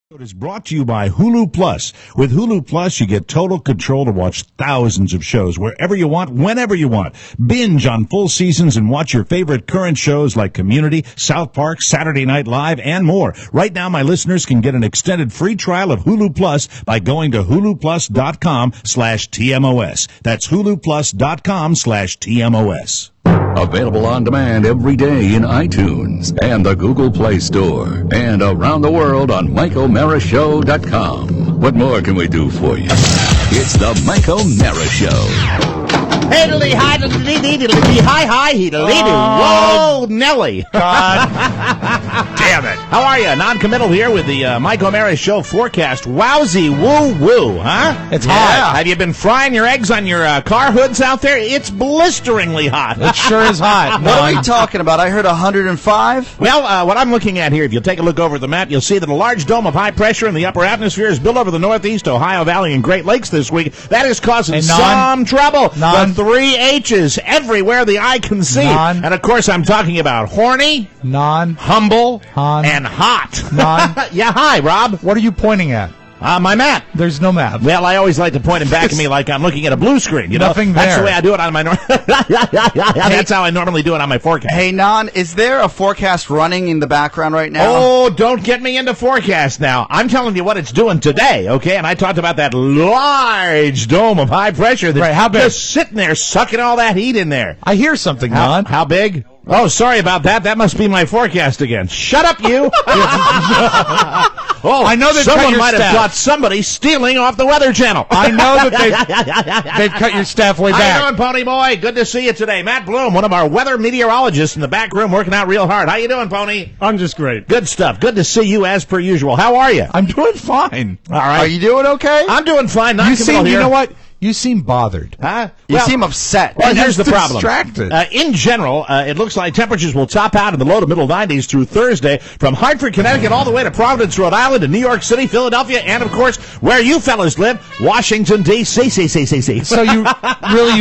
It is brought to you by Hulu Plus. With Hulu Plus, you get total control to watch thousands of shows wherever you want, whenever you want. Binge on full seasons and watch your favorite current shows like Community, South Park, Saturday Night Live, and more. Right now, my listeners can get an extended free trial of Hulu Plus by going to huluplus.com/TMOS. That's huluplus.com/TMOS. Available on demand every day in iTunes and the Google Play Store and around the world on MikeO'MaraShow.com. What more can we do for you? It's the Mike O'Mara Show. Hey-diddly, hi-diddly, hi-hi, he-diddly, whoa, Nelly. God damn it. How are you? Non-committal here with the Mike O'Mara Show forecast. Wowzy, woo-woo, huh? It's hot. Have you been frying your eggs on your car hoods out there? It's blisteringly hot. It sure is hot. What are we talking about? I heard 105? Well, what I'm looking at here, if you'll take a look over at the map, you'll see that a large dome of high pressure in the upper atmosphere is built over the Northeast, Ohio Valley, and Great Lakes this week. That is causing some trouble. The 3 H's everywhere the eye can see. And, of course, I'm talking about horny, humble, and hot. Yeah, hi, Rob. What are you pointing at? My map. There's no map. Well, I always like to point him back at me like I'm looking at a blue screen. You know, nothing there. That's the way I do it on my. That's how I normally do it on my forecast. Hey, Nan, is there a forecast running in the background right now? Oh, don't get me into forecast now. I'm telling you what it's doing today, okay? And I talked about that large dome of high pressure that's how big? Just sitting there sucking all that heat in there. I hear something, Nan. How big? Oh, sorry about that. That must be my forecast again. Shut up, you. Oh, I know that someone might have thought somebody stealing off the Weather Channel. I know that they've cut your staff way back. How you doing, Pony Boy? Good to see you today. Matt Bloom, one of our weather meteorologists in the back room, working out real hard. How you doing, Pony? I'm just great. Good stuff. Good to see you as per usual. How are you? I'm doing fine. All right. Are you doing okay? I'm doing fine. You know what? You seem bothered. Huh? You seem upset. Well, here's the problem. Distracted. In general, it looks like temperatures will top out in the low to middle 90s through Thursday, from Hartford, Connecticut, all the way to Providence, Rhode Island, and New York City, Philadelphia, and, of course, where you fellas live, Washington, D.C. So you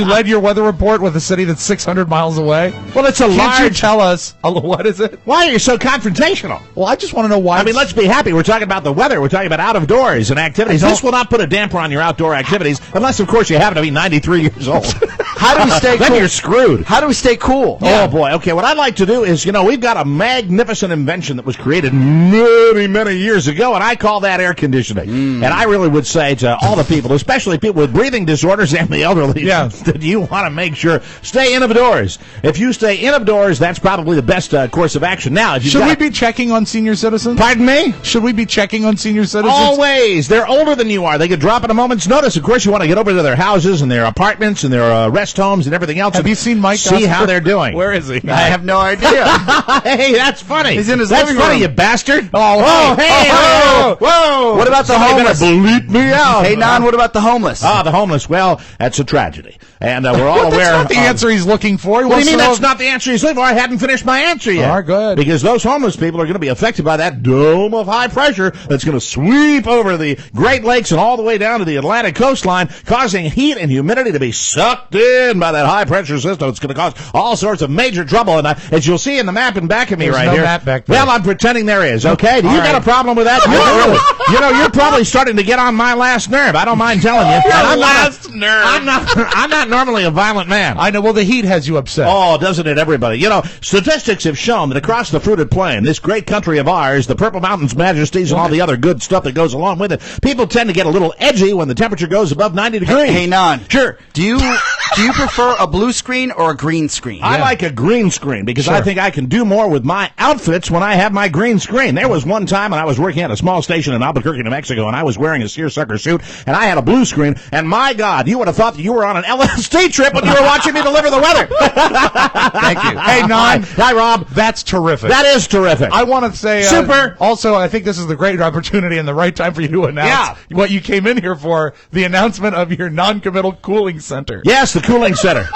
led your weather report with a city that's 600 miles away? Well, it's a Can't large... you tell us, what is it? Why are you so confrontational? Well, I just want to know why. I mean, let's be happy. We're talking about the weather. We're talking about out of doors and activities. This will not put a damper on your outdoor activities, unless, of course, you happen to be 93 years old. How do we stay cool? Then you're screwed. How do we stay cool? Oh, boy. Okay, what I'd like to do is, we've got a magnificent invention that was created many, many years ago, and I call that air conditioning. And I really would say to all the people, especially people with breathing disorders and the elderly, that you want to make sure, stay indoors. If you stay indoors, that's probably the best course of action. Now, if you Should we be checking on senior citizens? Pardon me? Should we be checking on senior citizens? Always. They're older than you are. They could drop at a moment's notice. Of course, you want to get over to their houses and their apartments and their rest homes and everything else. Have you seen Mike? See how they're doing. Where is he? I have no idea. Hey, that's funny. He's in his That's living funny, room. you bastard. Hey, whoa. What about the homeless? Bleep me out. Hey, Nan, what about the homeless? The homeless. Well, that's a tragedy. And we're all aware. That's not the answer he's looking for. What do you mean that's not the answer he's looking for? I hadn't finished my answer yet. All right, good. Because those homeless people are going to be affected by that dome of high pressure that's going to sweep over the Great Lakes and all the way down to the Atlantic coastline, causing heat and humidity to be sucked in by that high pressure system. It's going to cause all sorts of major trouble. And as you'll see in the map in back of me There's right no here. map back there. Well, I'm pretending there is. Okay. Do you All got right. a problem with that? You're probably starting to get on my last nerve. I don't mind telling you. I'm not normally a violent man. I know. Well, the heat has you upset. Oh, doesn't it, everybody? Statistics have shown that across the fruited plain, this great country of ours, the Purple Mountains majesties, and all the other good stuff that goes along with it, people tend to get a little edgy when the temperature goes above 90 degrees. Hey, Nan. Sure. Do you prefer a blue screen or a green screen? I like a green screen because I think I can do more with my outfits when I have my green screen. There was one time when I was working at a small station in Albuquerque, New Mexico, and I was wearing a seersucker suit, and I had a blue screen, and my God, you would have thought that you were on an LSD trip when you were watching me deliver the weather. Thank you. Hey, Nan. Hi, Rob. That's terrific. That is terrific. I want to say... Super. Also, I think this is the great opportunity and the right time for you to announce what you came in here for, the announcement of your non-committal cooling center. Yes, the cooling center.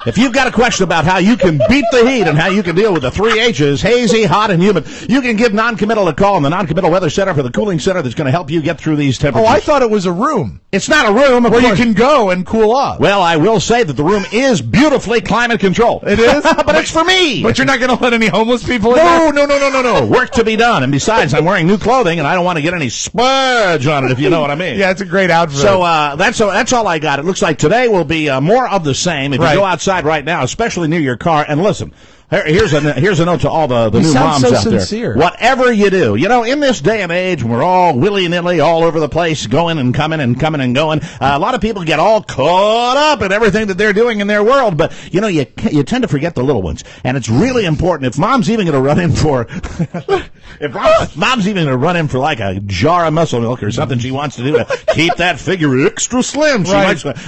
If you've got a question about how you can beat the heat and how you can deal with the 3 H's, hazy, hot, and humid, you can give Non-Committal a call in the Non-Committal Weather Center for the cooling center that's going to help you get through these temperatures. Oh, I thought it was a room. It's not a room, where you can go and cool off. Well, I will say that the room is beautifully climate controlled. It is? But it's for me. But you're not going to let any homeless people in there? No. Work to be done. And besides, I'm wearing new clothing, and I don't want to get any smudge on it, if you know what I mean. Yeah, it's a great outfit. So that's all I got. It looks like today will be more of the same. If you go outside right now, especially near your car, and listen, here's a note to all the new moms out sincere. there. Whatever you do, in this day and age, when we're all willy-nilly all over the place, going and coming and going, a lot of people get all caught up in everything that they're doing in their world. But you tend to forget the little ones, and it's really important. If mom's even going to run in for, mom's even going to run in for like a jar of muscle milk or something she wants to do to keep that figure extra slim, she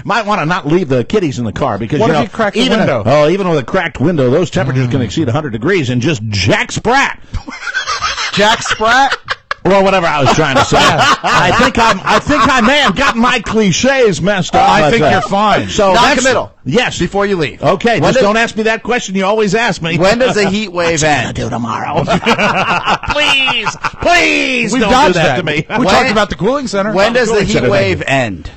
might want to not leave the kiddies in the car because what if you crack the window? Even with a cracked window, those temperatures can exceed 100 degrees, and just Jack Sprat. Jack Sprat? Well, whatever I was trying to say. I think I may have gotten my cliches messed up. I think you're fine. So Non-committal. Yes. Before you leave. Okay, don't ask me that question you always ask me. When does the heat wave end? Do tomorrow. Please We've don't dodged do that to me. We talked about the cooling center. When does the heat wave end?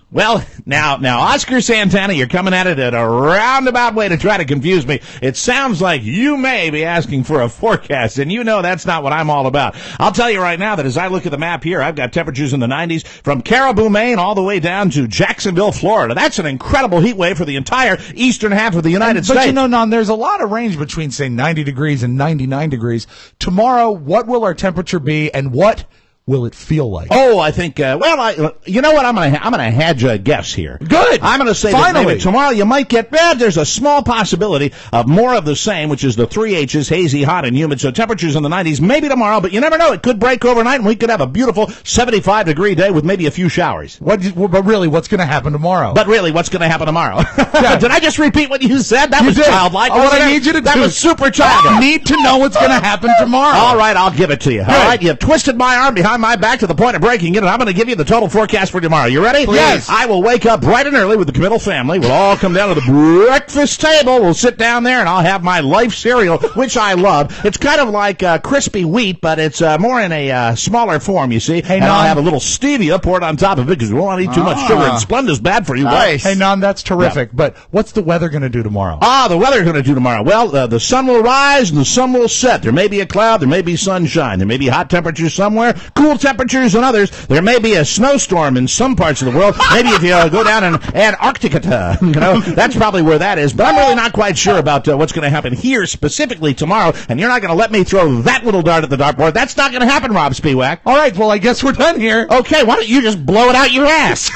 Well, now, Oscar Santana, you're coming at it at a roundabout way to try to confuse me. It sounds like you may be asking for a forecast, and that's not what I'm all about. I'll tell you right now that as I look at the map here, I've got temperatures in the 90s from Caribou, Maine, all the way down to Jacksonville, Florida. That's an incredible heat wave for the entire eastern half of the United States. But Non, there's a lot of range between, say, 90 degrees and 99 degrees. Tomorrow, what will our temperature be, and what will it feel like? Oh, I think, you know what? I'm gonna hedge a guess here. Good. I'm gonna say that maybe tomorrow you might get, there's a small possibility of more of the same, which is the 3 H's, hazy, hot, and humid. So temperatures in the 90s, maybe tomorrow, but you never know. It could break overnight, and we could have a beautiful 75-degree day with maybe a few showers. But really, what's going to happen tomorrow? Did I just repeat what you said? That was childlike. I need you to do. That was super childlike. I need to know what's going to happen tomorrow. All right, I'll give it to you. All right, you've twisted my arm behind my back to the point of breaking it, and I'm going to give you the total forecast for tomorrow. You ready? Yes. I will wake up bright and early with the Committal family. We'll all come down to the breakfast table. We'll sit down there, and I'll have my Life cereal, which I love. It's kind of like crispy wheat, but it's more in a smaller form, you see. Hey, and I'll have a little stevia poured on top of it because we won't eat too much sugar, and Splendid's bad for you. Nice. Hey, Non, that's terrific. Yeah. But what's the weather going to do tomorrow? The weather going to do tomorrow. Well, the sun will rise and the sun will set. There may be a cloud. There may be sunshine. There may be hot temperatures somewhere, cool temperatures in others. There may be a snowstorm in some parts of the world. Maybe if you go down in Antarctica, that's probably where that is. But I'm really not quite sure about what's going to happen here specifically tomorrow. And you're not going to let me throw that little dart at the dartboard. That's not going to happen, Rob Spiewak. All right, well, I guess we're done here. Okay, why don't you just blow it out your ass?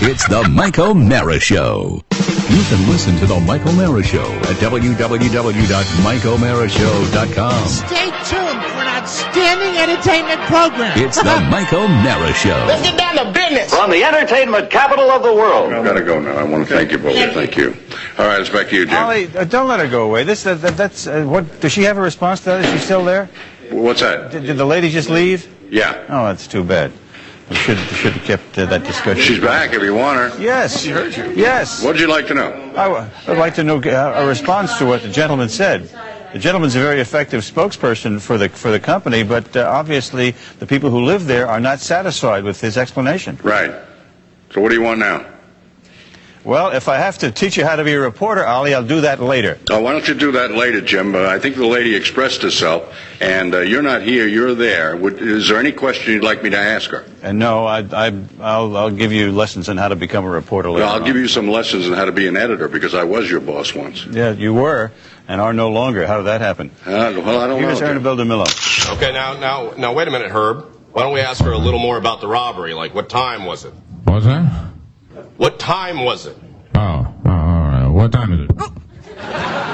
It's the Mike O'Mara Show. You can listen to the Mike O'Mara Show at www.mikeomarashow.com. Stay tuned for an outstanding entertainment program. It's the Mike O'Mara Show. Let's get down to business. From the entertainment capital of the world. I've got to go now. I want to thank you both. Thank you. All right, it's back to you, Jim. Ollie, don't let her go away. That's what. Does she have a response to that? Is she still there? What's that? Did the lady just leave? Yeah. Oh, that's too bad. We should have kept that discussion. She's back if you want her. Yes. She heard you. Yes. What'd you like to know? I would like to know a response to what the gentleman said. The gentleman's a very effective spokesperson for the company, but obviously the people who live there are not satisfied with his explanation. Right. So what do you want now? Well, if I have to teach you how to be a reporter, Ollie, I'll do that later. Oh, why don't you do that later, Jim? I think the lady expressed herself, and you're not here, you're there. Is there any question you'd like me to ask her? And no, I'll give you lessons on how to become a reporter later. Well, I'll give you some lessons on how to be an editor, because I was your boss once. Yeah, you were, and are no longer. How did that happen? Well, I don't know. Here's Ernest DeMillo. Okay, now, wait a minute, Herb. Why don't we ask her a little more about the robbery? Like, what time was it? What's that? What time was it? All right. What time is it?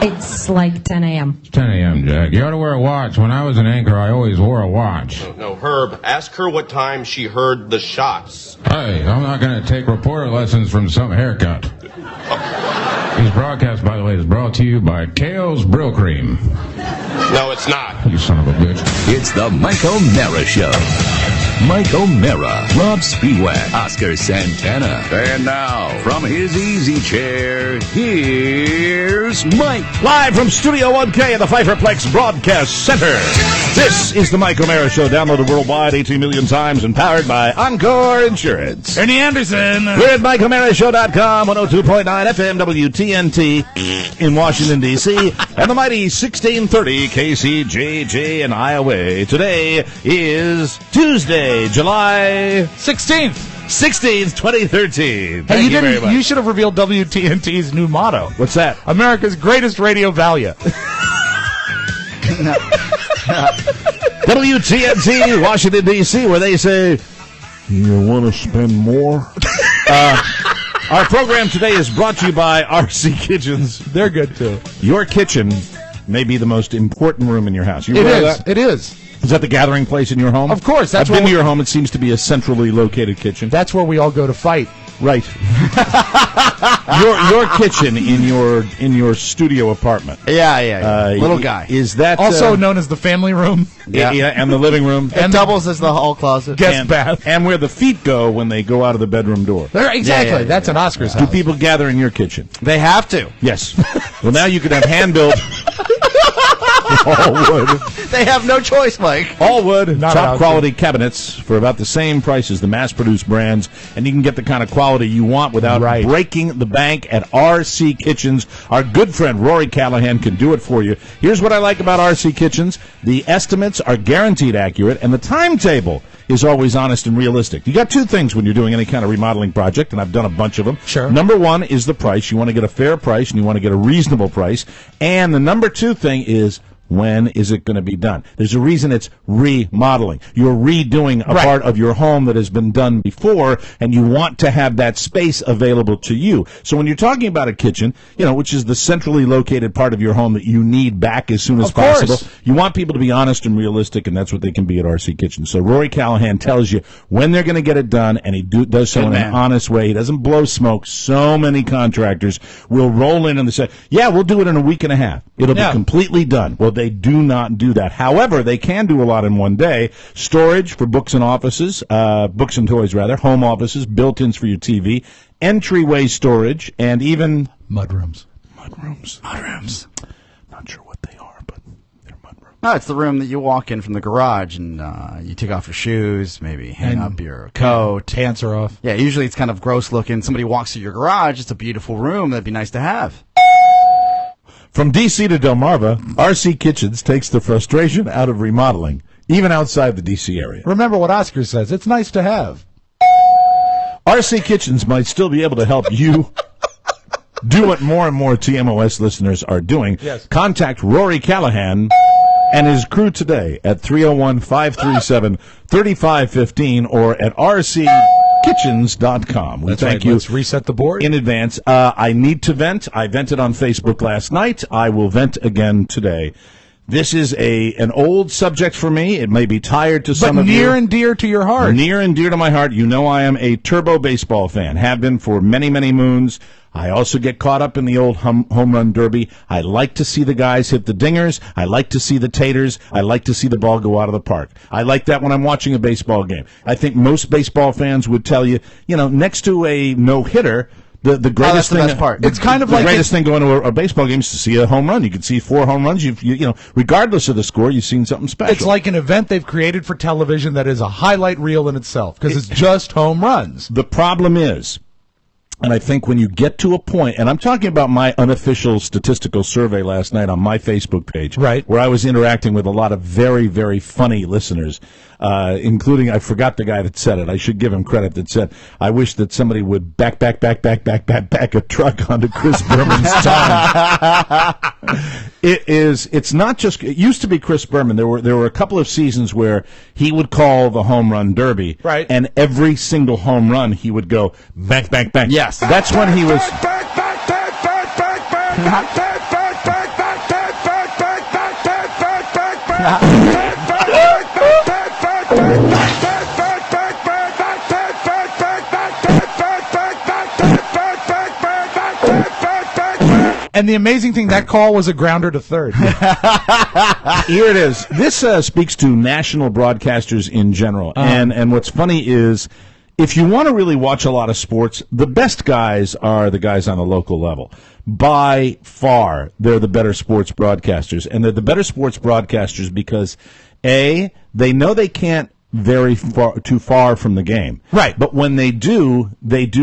It's like 10 a.m. It's 10 a.m., Jack. You ought to wear a watch. When I was an anchor, I always wore a watch. No, Herb, ask her what time she heard the shots. Hey, I'm not going to take reporter lessons from some haircut. This broadcast, by the way, is brought to you by Kale's Brill Cream. No, it's not. You son of a bitch. It's the Mike O'Mara Show. Mike O'Mara, Rob Spiewak, Oscar Santana. And now, from his easy chair, here's Mike. Live from Studio 1K in the Pfeifferplex Broadcast Center. This is the Mike O'Mara Show, downloaded worldwide 18 million times and powered by Encore Insurance. Ernie Anderson. We're at MikeO'MaraShow.com, 102.9 FM WTNT in Washington, D.C., and the mighty 1630 KCJJ in Iowa. Today is Tuesday, July 16th, 2013. Thank you very much. You should have revealed WTNT's new motto. What's that? America's greatest radio value. WTNT, Washington, D.C., where they say, you want to spend more? Our program today is brought to you by RC Kitchens. They're good, too. Your kitchen may be the most important room in your house. It is. It is. Is that the gathering place in your home? Of course. I've been to your home. It seems to be a centrally located kitchen. That's where we all go to fight. Right. your kitchen in your studio apartment. Yeah. Little guy. Is that also known as the family room? Yeah, and the living room. It doubles as the hall closet. Guest bath. And where the feet go when they go out of the bedroom door. Exactly. That's an Oscar's house. Do people gather in your kitchen? They have to. Yes. Well, now you can have hand-built all wood. They have no choice, Mike. All wood, top quality cabinets for about the same price as the mass-produced brands, and you can get the kind of quality you want without breaking the bank at RC Kitchens. Our good friend Rory Callahan can do it for you. Here's what I like about RC Kitchens. The estimates are guaranteed accurate, and the timetable is always honest and realistic. You got two things when you're doing any kind of remodeling project, and I've done a bunch of them. Sure. Number one is the price. You want to get a fair price, and you want to get a reasonable price. And the number two thing is, when is it going to be done? There's a reason it's remodeling. You're redoing a part of your home that has been done before, and you want to have that space available to you. So when you're talking about a kitchen, which is the centrally located part of your home that you need back as soon as possible, you want people to be honest and realistic, and that's what they can be at RC Kitchen. So Rory Callahan tells you when they're going to get it done, and he does so in an honest way. He doesn't blow smoke. So many contractors will roll in and they say, yeah, we'll do it in a week and a half. It'll be completely done. Well, they do not do that. However, they can do a lot in one day. Storage for books and offices, books and toys rather, home offices, built-ins for your TV, entryway storage, and even mudrooms. Not sure what they are, but they're mudrooms. No, it's the room that you walk in from the garage and you take off your shoes, maybe hang up your coat. Pants are off. Yeah, usually it's kind of gross looking. Somebody walks through your garage. It's a beautiful room. That'd be nice to have. From D.C. to Delmarva, RC Kitchens takes the frustration out of remodeling, even outside the D.C. area. Remember what Oscar says. It's nice to have. RC Kitchens might still be able to help you do what more and more TMOS listeners are doing. Yes. Contact Rory Callahan and his crew today at 301-537-3515 or at rckitchens.com. We thank you. Let's reset the board in advance. I need to vent. I vented on Facebook last night. I will vent again today. This is an old subject for me. It may be tired to some of you. But near and dear to your heart. Near and dear to my heart. You know I am a turbo baseball fan. Have been for many, many moons. I also get caught up in the old home run derby. I like to see the guys hit the dingers. I like to see the taters. I like to see the ball go out of the park. I like that when I'm watching a baseball game. I think most baseball fans would tell you, next to a no-hitter, the greatest thing. The best part. It's kind of the like greatest thing going to a baseball game is to see a home run. You can see 4 home runs. You regardless of the score, you've seen something special. It's like an event they've created for television that is a highlight reel in itself because it's just home runs. The problem is, and I think when you get to a point, and I'm talking about my unofficial statistical survey last night on my Facebook page, where I was interacting with a lot of very, very funny listeners, including, I forgot the guy that said it. I should give him credit that said, I wish that somebody would back a truck onto Chris Berman's time. It's not just, it used to be Chris Berman. There were a couple of seasons where he would call the home run derby. Right. And every single home run he would go back. Yes. That's when he was. And the amazing thing, that call was a grounder to third. Here it is. This speaks to national broadcasters in general. And what's funny is, if you want to really watch a lot of sports, the best guys are the guys on the local level. By far, they're the better sports broadcasters. And they're the better sports broadcasters because, A, they know they can't very too far from the game. Right. But when they do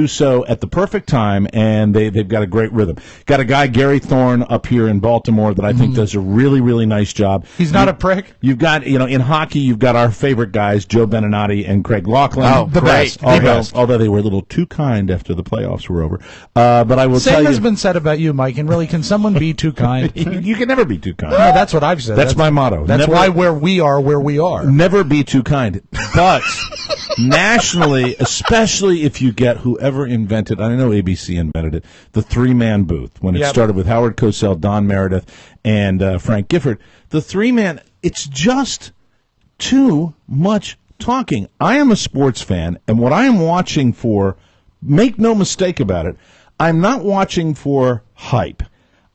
so at the perfect time, and they've got a great rhythm. Got a guy, Gary Thorne, up here in Baltimore that I think does a really, really nice job. He's not a prick? You've got, in hockey, you've got our favorite guys, Joe Beninati and Craig Laughlin. Oh, the best. Although they were a little too kind after the playoffs were over. But I will tell you. Same has been said about you, Mike, and really, can someone be too kind? You can never be too kind. No, that's what I've said. That's my motto. That's why where we are. Never be too kind. But nationally, especially if you get whoever invented, I know ABC invented it, the three-man booth, when it started with Howard Cosell, Don Meredith, and Frank Gifford. The three-man, it's just too much talking. I am a sports fan, and what I am watching for, make no mistake about it, I'm not watching for hype.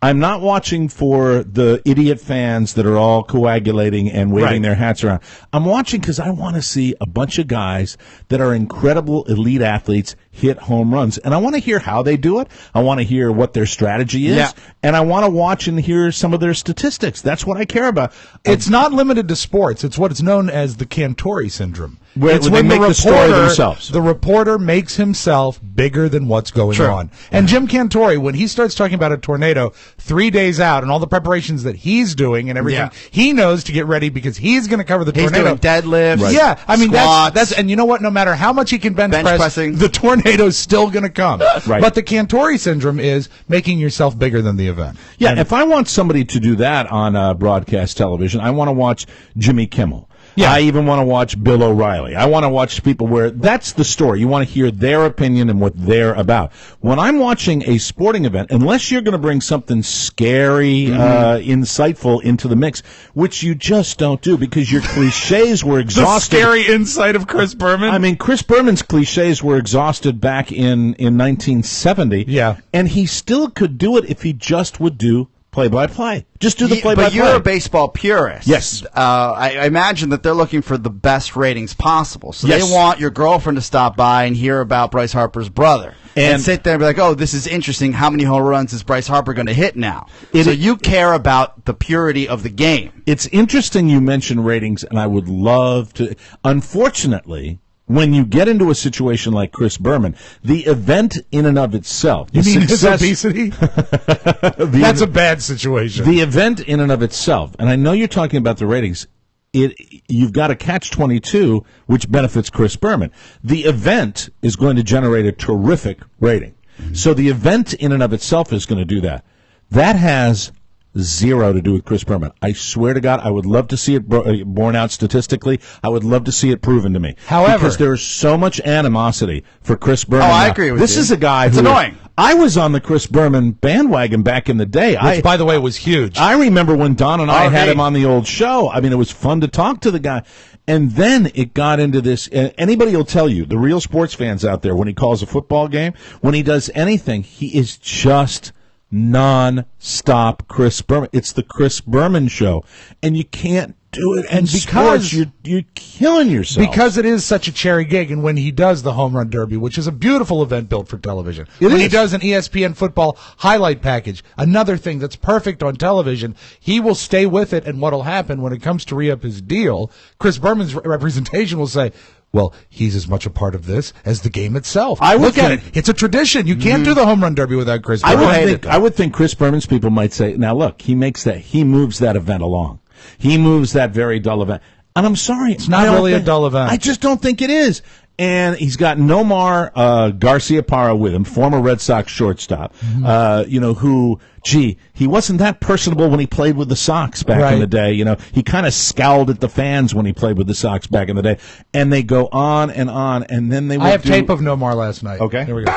I'm not watching for the idiot fans that are all coagulating and waving their hats around. I'm watching because I want to see a bunch of guys that are incredible elite athletes hit home runs. And I want to hear how they do it. I want to hear what their strategy is. Yeah. And I want to watch and hear some of their statistics. That's what I care about. It's not limited to sports. It's what is known as the Cantori syndrome. Where they make the story themselves. The reporter makes himself bigger than what's going on. And Jim Cantori, when he starts talking about a tornado 3 days out and all the preparations that he's doing and everything, he knows to get ready because he's going to cover the tornado. He's doing deadlifts. Right. Yeah, I mean squats. that's and you know what? No matter how much he can bench press, pressing. the tornado's still going to come. Right. But the Cantori syndrome is making yourself bigger than the event. Yeah, and if I want somebody to do that on broadcast television, I want to watch Jimmy Kimmel. Yeah. I even want to watch Bill O'Reilly. I want to watch people where that's the story. You want to hear their opinion and what they're about. When I'm watching a sporting event, unless you're going to bring something scary, insightful into the mix, which you just don't do because your cliches were exhausted. The scary insight of Chris Berman. I mean, Chris Berman's cliches were exhausted back in 1970. Yeah. And he still could do it if he just would do play-by-play. Just do the play-by-play. But you're a baseball purist. Yes. I imagine that they're looking for the best ratings possible. So Yes. they want your girlfriend to stop by and hear about Bryce Harper's brother. And sit there and be like, oh, this is interesting. How many home runs is Bryce Harper going to hit now? So you care about the purity of the game. It's interesting you mention ratings, and I would love to. Unfortunately, when you get into a situation like Chris Berman, the event in and of itself. You mean his obesity? That's a bad situation. The event in and of itself, and I know you're talking about the ratings, you've got a catch-22, which benefits Chris Berman. The event is going to generate a terrific rating. So the event in and of itself is going to do that. That has zero to do with Chris Berman. I swear to God, I would love to see it borne out statistically. I would love to see it proven to me. However, because there is so much animosity for Chris Berman. Oh, I agree with you. This is a guy it's who... annoying. I was on the Chris Berman bandwagon back in the day. Which, by the way, was huge. I remember when Don and I had him on the old show. I mean, it was fun to talk to the guy. And then it got into this. Anybody will tell you, the real sports fans out there, when he calls a football game, when he does anything, he is just non-stop Chris Berman. It's the Chris Berman show, and you can't do it. And because you're killing yourself, because it is such a cherry gig. And when he does the home run derby, which is a beautiful event built for television, he does an ESPN football highlight package, another thing that's perfect on television, he will stay with it. And what'll happen when it comes to re-up his deal, Chris Berman's representation will say, well, he's as much a part of this as the game itself. Look at it. It's a tradition. You can't do the home run derby without Chris Berman. I would think Chris Berman's people might say, now look, he moves that event along. He moves that very dull event. And I'm sorry. It's not really a dull event. I just don't think it is. And he's got Nomar Garciaparra with him, former Red Sox shortstop, who, he wasn't that personable when he played with the Sox back in the day. He kind of scowled at the fans when he played with the Sox back in the day. And they go on, and then they I have tape of Nomar last night. Okay. Here we go.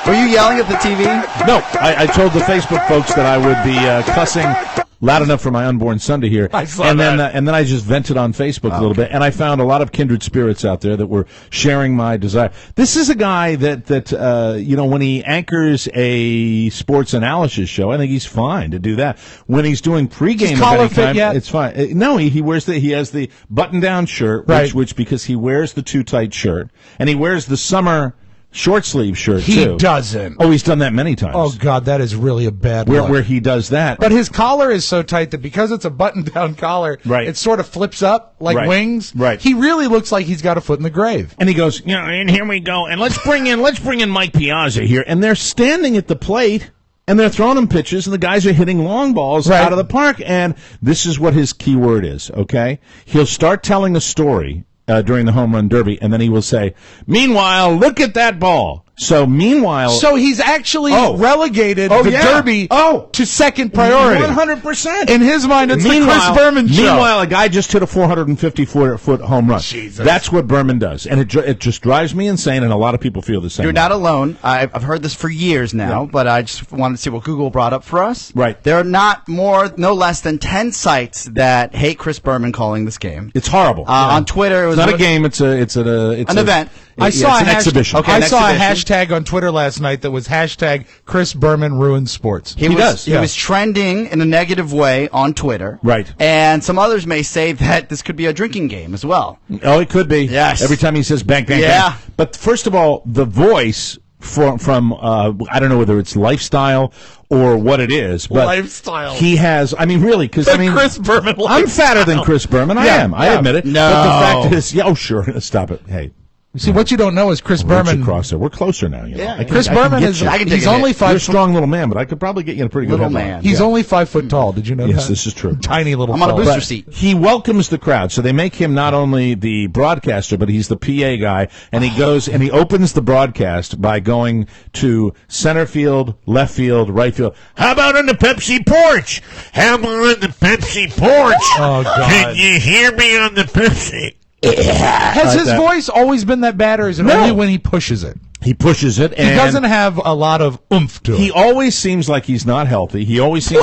Were you yelling at the TV? No, I told the Facebook folks that I would be cussing loud enough for my unborn son to hear. I saw and that. then I just vented on Facebook a little bit, and I found a lot of kindred spirits out there that were sharing my desire. This is a guy that when he anchors a sports analysis show, I think he's fine to do that. When he's doing pregame, Does collar of any fit kind, yet? it's fine. No, he has the button-down shirt, Right. which because he wears the too tight shirt, and he wears the summer short sleeve shirt He too. doesn't. Oh, he's done that many times. Oh, God, that is really a bad look. where he does that. But his collar is so tight that because it's a button-down collar, Right. it sort of flips up like Right. wings. Right. He really looks like he's got a foot in the grave. And he goes, and here we go, and let's bring in Mike Piazza here, and they're standing at the plate, and they're throwing him pitches, and the guys are hitting long balls Right. out of the park, and this is what his key word is, okay? He'll start telling a story during the home run derby, and then he will say, meanwhile, look at that ball. So meanwhile, So he's actually relegated Oh, the yeah. Derby to second priority. 100%. In his mind, it's the Chris Berman show. Meanwhile, a guy just hit a 454-foot home run. Jesus. That's what Berman does, and it just drives me insane, and a lot of people feel the same. You're way. not alone. I've heard this for years now, but I just wanted to see what Google brought up for us. Right. There are no less than 10 sites that hate Chris Berman calling this game. It's horrible. On Twitter, it was It's not a game. It's an event. I saw it's an exhibition. Okay, I an saw a exhibition. hashtag on Twitter last night that was hashtag Chris Berman ruins sports. He was trending in a negative way on Twitter. Right. And some others may say that this could be a drinking game as well. Oh, it could be. Yes. Every time he says bang, bang, Yeah. bang. But first of all, the voice from I don't know whether it's lifestyle or what it is, but Lifestyle. he has. I mean, really, because Chris Berman I'm fatter than Chris Berman. I am. I admit it. No. But the fact is, sure. Stop it. Hey. You see, what you don't know is Chris Berman. Across there. We're closer now. You know? Yeah. Chris Berman is. He's only You're a 5 strong little man, but I could probably get you in a pretty good Little headline. man. He's only 5 foot tall. Did you know Yes, that? this is true. Tiny little. I'm on a fella. booster But seat. he welcomes the crowd, so they make him not only the broadcaster, but he's the PA guy, and he goes and he opens the broadcast by going to center field, left field, right field. How about on the Pepsi porch? How about on the Pepsi porch? Oh, God. Can you hear me on the Pepsi? Has his voice always been that bad, or is it No. only when he pushes it? He pushes it, and He doesn't have a lot of oomph to it. he always seems like he's not healthy. He always seems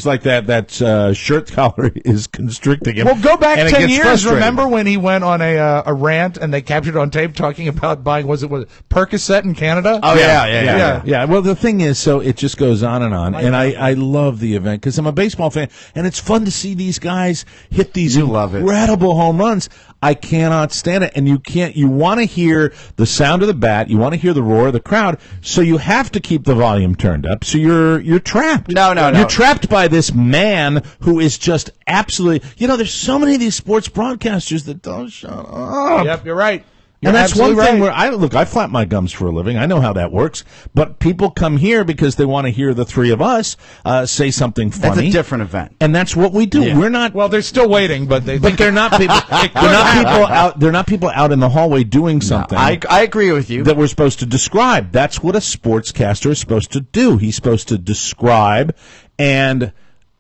like that shirt collar is constricting him. Well, go back and it 10 gets years. frustrating. Remember when he went on a rant and they captured it on tape talking about buying was it Percocet in Canada? Oh, yeah. Yeah. Well, the thing is, so it just goes on, and I love the event because I'm a baseball fan, and it's fun to see these guys hit these incredible home runs. I cannot stand it, and you want to hear the sound of the bat, you want to hear the roar of the crowd, so you have to keep the volume turned up. So you're trapped. No. You're trapped by this man who is just absolutely. There's so many of these sports broadcasters that don't shut up. Yep, you're right. And that's one absolutely thing right. where I flap my gums for a living. I know how that works. But people come here because they want to hear the three of us say something funny. That's a different event. And that's what we do. Yeah. We're not. Well, they're still waiting, but they're not people. They're not people out in the hallway doing something. I agree with you. That we're supposed to describe. That's what a sportscaster is supposed to do. He's supposed to describe and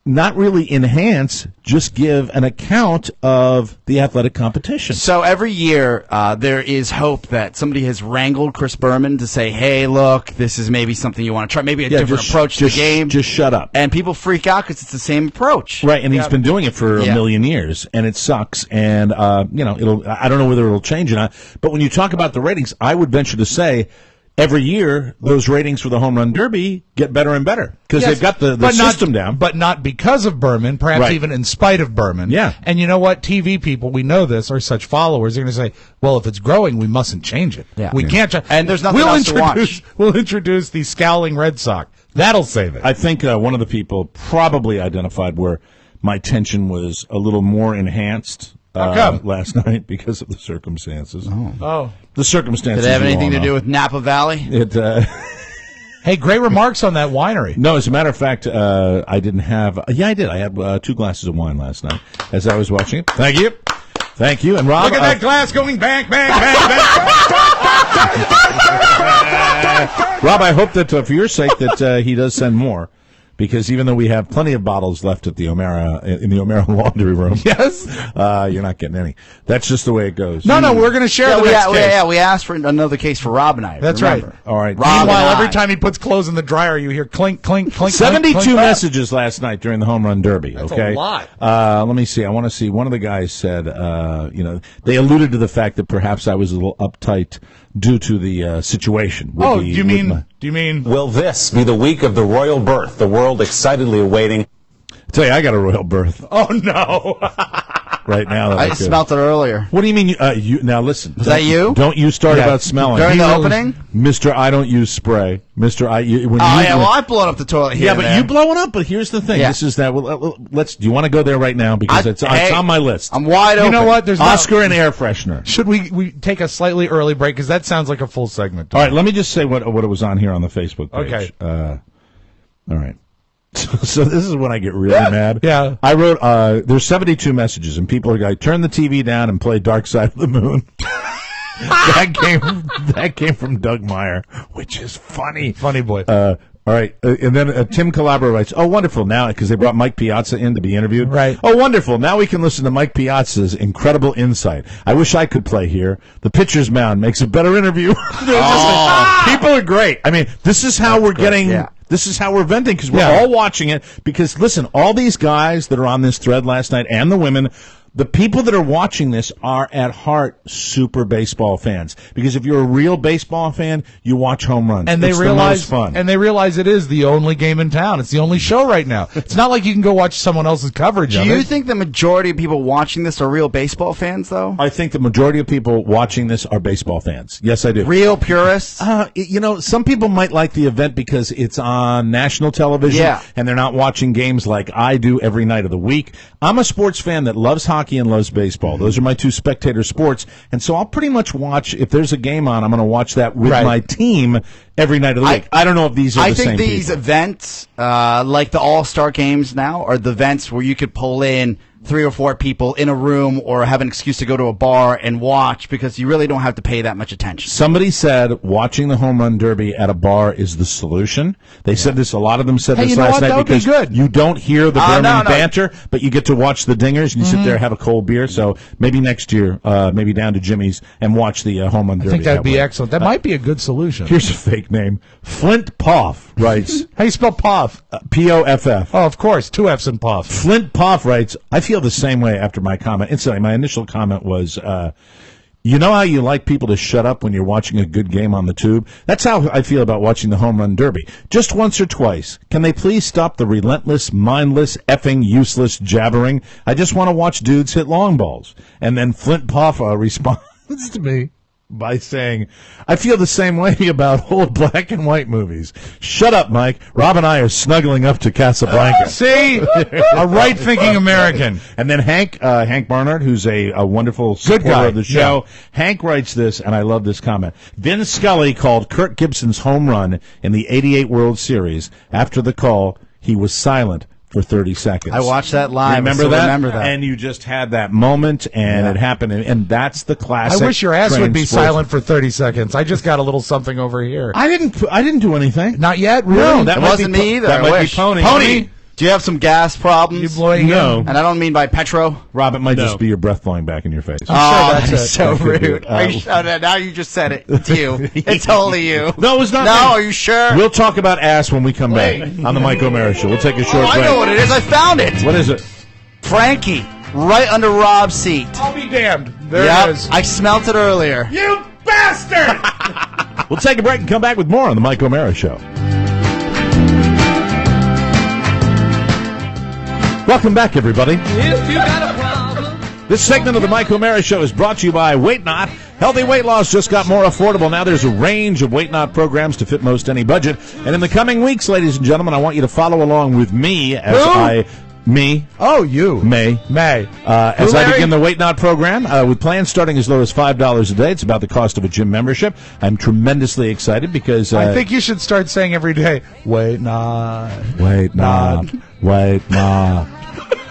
not really enhance, just give an account of the athletic competition. So every year, there is hope that somebody has wrangled Chris Berman to say, hey, look, this is maybe something you want to try, maybe a different approach to the game. Just shut up. And people freak out because it's the same approach. Right, and he's been doing it for a million years, and it sucks. And, I don't know whether it'll change or not. But when you talk about the ratings, I would venture to say, every year, those ratings for the home run derby get better and better because they've got the system down. But not because of Berman, perhaps even in spite of Berman. Yeah. And you know what? TV people, we know this, are such followers. They're going to say, well, if it's growing, we mustn't change it. Yeah. We can't change And there's nothing else to watch. We'll introduce the scowling Red Sox. That'll save it. I think one of the people probably identified where my tension was a little more enhanced last night because of the circumstances. Oh. The circumstances. Did it have you anything all to know. do with Napa Valley? Hey, great remarks on that winery. No, as a matter of fact, I didn't have. I did. I had 2 glasses of wine last night as I was watching it. Thank you. Thank you. And Rob, Look at that glass going bang, bang, bang, bang. Rob, I hope that for your sake that he does send more. Because even though we have plenty of bottles left at the in the O'Mara laundry room, Yes. You're not getting any. That's just the way it goes. No, we're going to share the next case. We asked for another case for Rob and I. That's remember. right. All right. Meanwhile, every time he puts clothes in the dryer, you hear clink, clink, clink. 72 clink, clink. messages last night during the Home Run Derby. That's okay, a lot. Let me see. I want to see. One of the guys said, they alluded to the fact that perhaps I was a little uptight due to the situation. Do you mean? Will this be the week of the royal birth? The world excitedly awaiting. I tell you, I got a royal birth Oh no! right now. That I smelt it earlier. What do you mean? Now listen. Was that you? Don't you start about smelling During the opening? Mr. I don't use spray. Mr. I've blown up the toilet here. Yeah, but you blow it up. But here's the thing. Yeah. This is that. Let's. Do you want to go there right now because it's on my list. I'm wide open. You know what? There's Oscar and air freshener. Should we take a slightly early break because that sounds like a full segment? All right. Let me just say what it was on here on the Facebook page. Okay. All right. So this is when I get really mad. Yeah. I wrote, there's 72 messages, and people are going, turn the TV down and play Dark Side of the Moon. That came from Doug Meyer, which is funny. Funny boy. All right. And then Tim Calabro writes, oh, wonderful. Now, because they brought Mike Piazza in to be interviewed. Right. Oh, wonderful. Now we can listen to Mike Piazza's incredible insight. I wish I could play here. The pitcher's mound makes a better interview. People are great. I mean, this is how we're getting... Yeah. This is how we're venting because we're all watching it. Because, listen, all these guys that are on this thread last night and the women, the people that are watching this are at heart super baseball fans. Because if you're a real baseball fan, you watch home runs. And it's the most fun. And they realize it is the only game in town. It's the only show right now. It's not like you can go watch someone else's coverage of it. Do you think the majority of people watching this are real baseball fans, though? I think the majority of people watching this are baseball fans. Yes, I do. Real purists? Some people might like the event because it's on national television and they're not watching games like I do every night of the week. I'm a sports fan that loves hockey and loves baseball. Those are my two spectator sports. And so I'll pretty much watch, if there's a game on, I'm going to watch that with my team every night of the week. I don't know if these are the same people. I think these events, like the All-Star games now, are the events where you could pull in 3 or 4 people in a room or have an excuse to go to a bar and watch because you really don't have to pay that much attention. Somebody said watching the Home Run Derby at a bar is the solution. They said this, a lot of them said this last night because you don't hear the Berman banter, but you get to watch the dingers and you sit there and have a cold beer. So maybe next year, maybe down to Jimmy's and watch the Home Run Derby. I think that'd be excellent. That might be a good solution. Here's a fake name. Flint Poff writes. How you spell Poff? P-O-F-F. Oh, of course. 2 F's in Poff. Flint Poff writes, I feel the same way after my comment. Incidentally, my initial comment was, you know how you like people to shut up when you're watching a good game on the tube? That's how I feel about watching the Home Run Derby. Just once or twice. Can they please stop the relentless, mindless, effing, useless jabbering? I just want to watch dudes hit long balls. And then Flint Poff responds to me by saying, I feel the same way about old black and white movies. Shut up, Mike. Rob and I are snuggling up to Casablanca. See? A right-thinking American. And then Hank Barnard, who's a wonderful supporter of the show. Yeah. Hank writes this, and I love this comment. Vin Scully called Kirk Gibson's home run in the '88 World Series. After the call, he was silent for 30 seconds. I watched that live. Remember that? And you just had that moment, and it happened, and that's the classic. I wish your ass would be silent for 30 seconds. I just got a little something over here. I didn't do anything. Not yet? Really? No, that wasn't me either. That might be Pony. Pony! Do you have some gas problems? No. And I don't mean by Petro. Rob, it might just be your breath blowing back in your face. I'm sure that's so rude. Now you just said it. It's you. It's totally you. No, it was not No, me. are you sure? We'll talk about ass when we come back on the Mike O'Mara Show. We'll take a short break. I know what it is. I found it. What is it? Frankie, right under Rob's seat. I'll be damned. There it is. I smelt it earlier. You bastard! We'll take a break and come back with more on the Mike O'Mara Show. Welcome back, everybody. If you got a problem. This segment of the Mike O'Mara Show is brought to you by Weight Not. Healthy weight loss just got more affordable. Now there's a range of Weight Not programs to fit most any budget. And in the coming weeks, ladies and gentlemen, I want you to follow along with me as Me. Oh, you. May. As I begin the Weight Not program, with plans starting as low as $5 a day. It's about the cost of a gym membership. I'm tremendously excited because... I think you should start saying every day, Weight Not. Weight Not. Weight Not.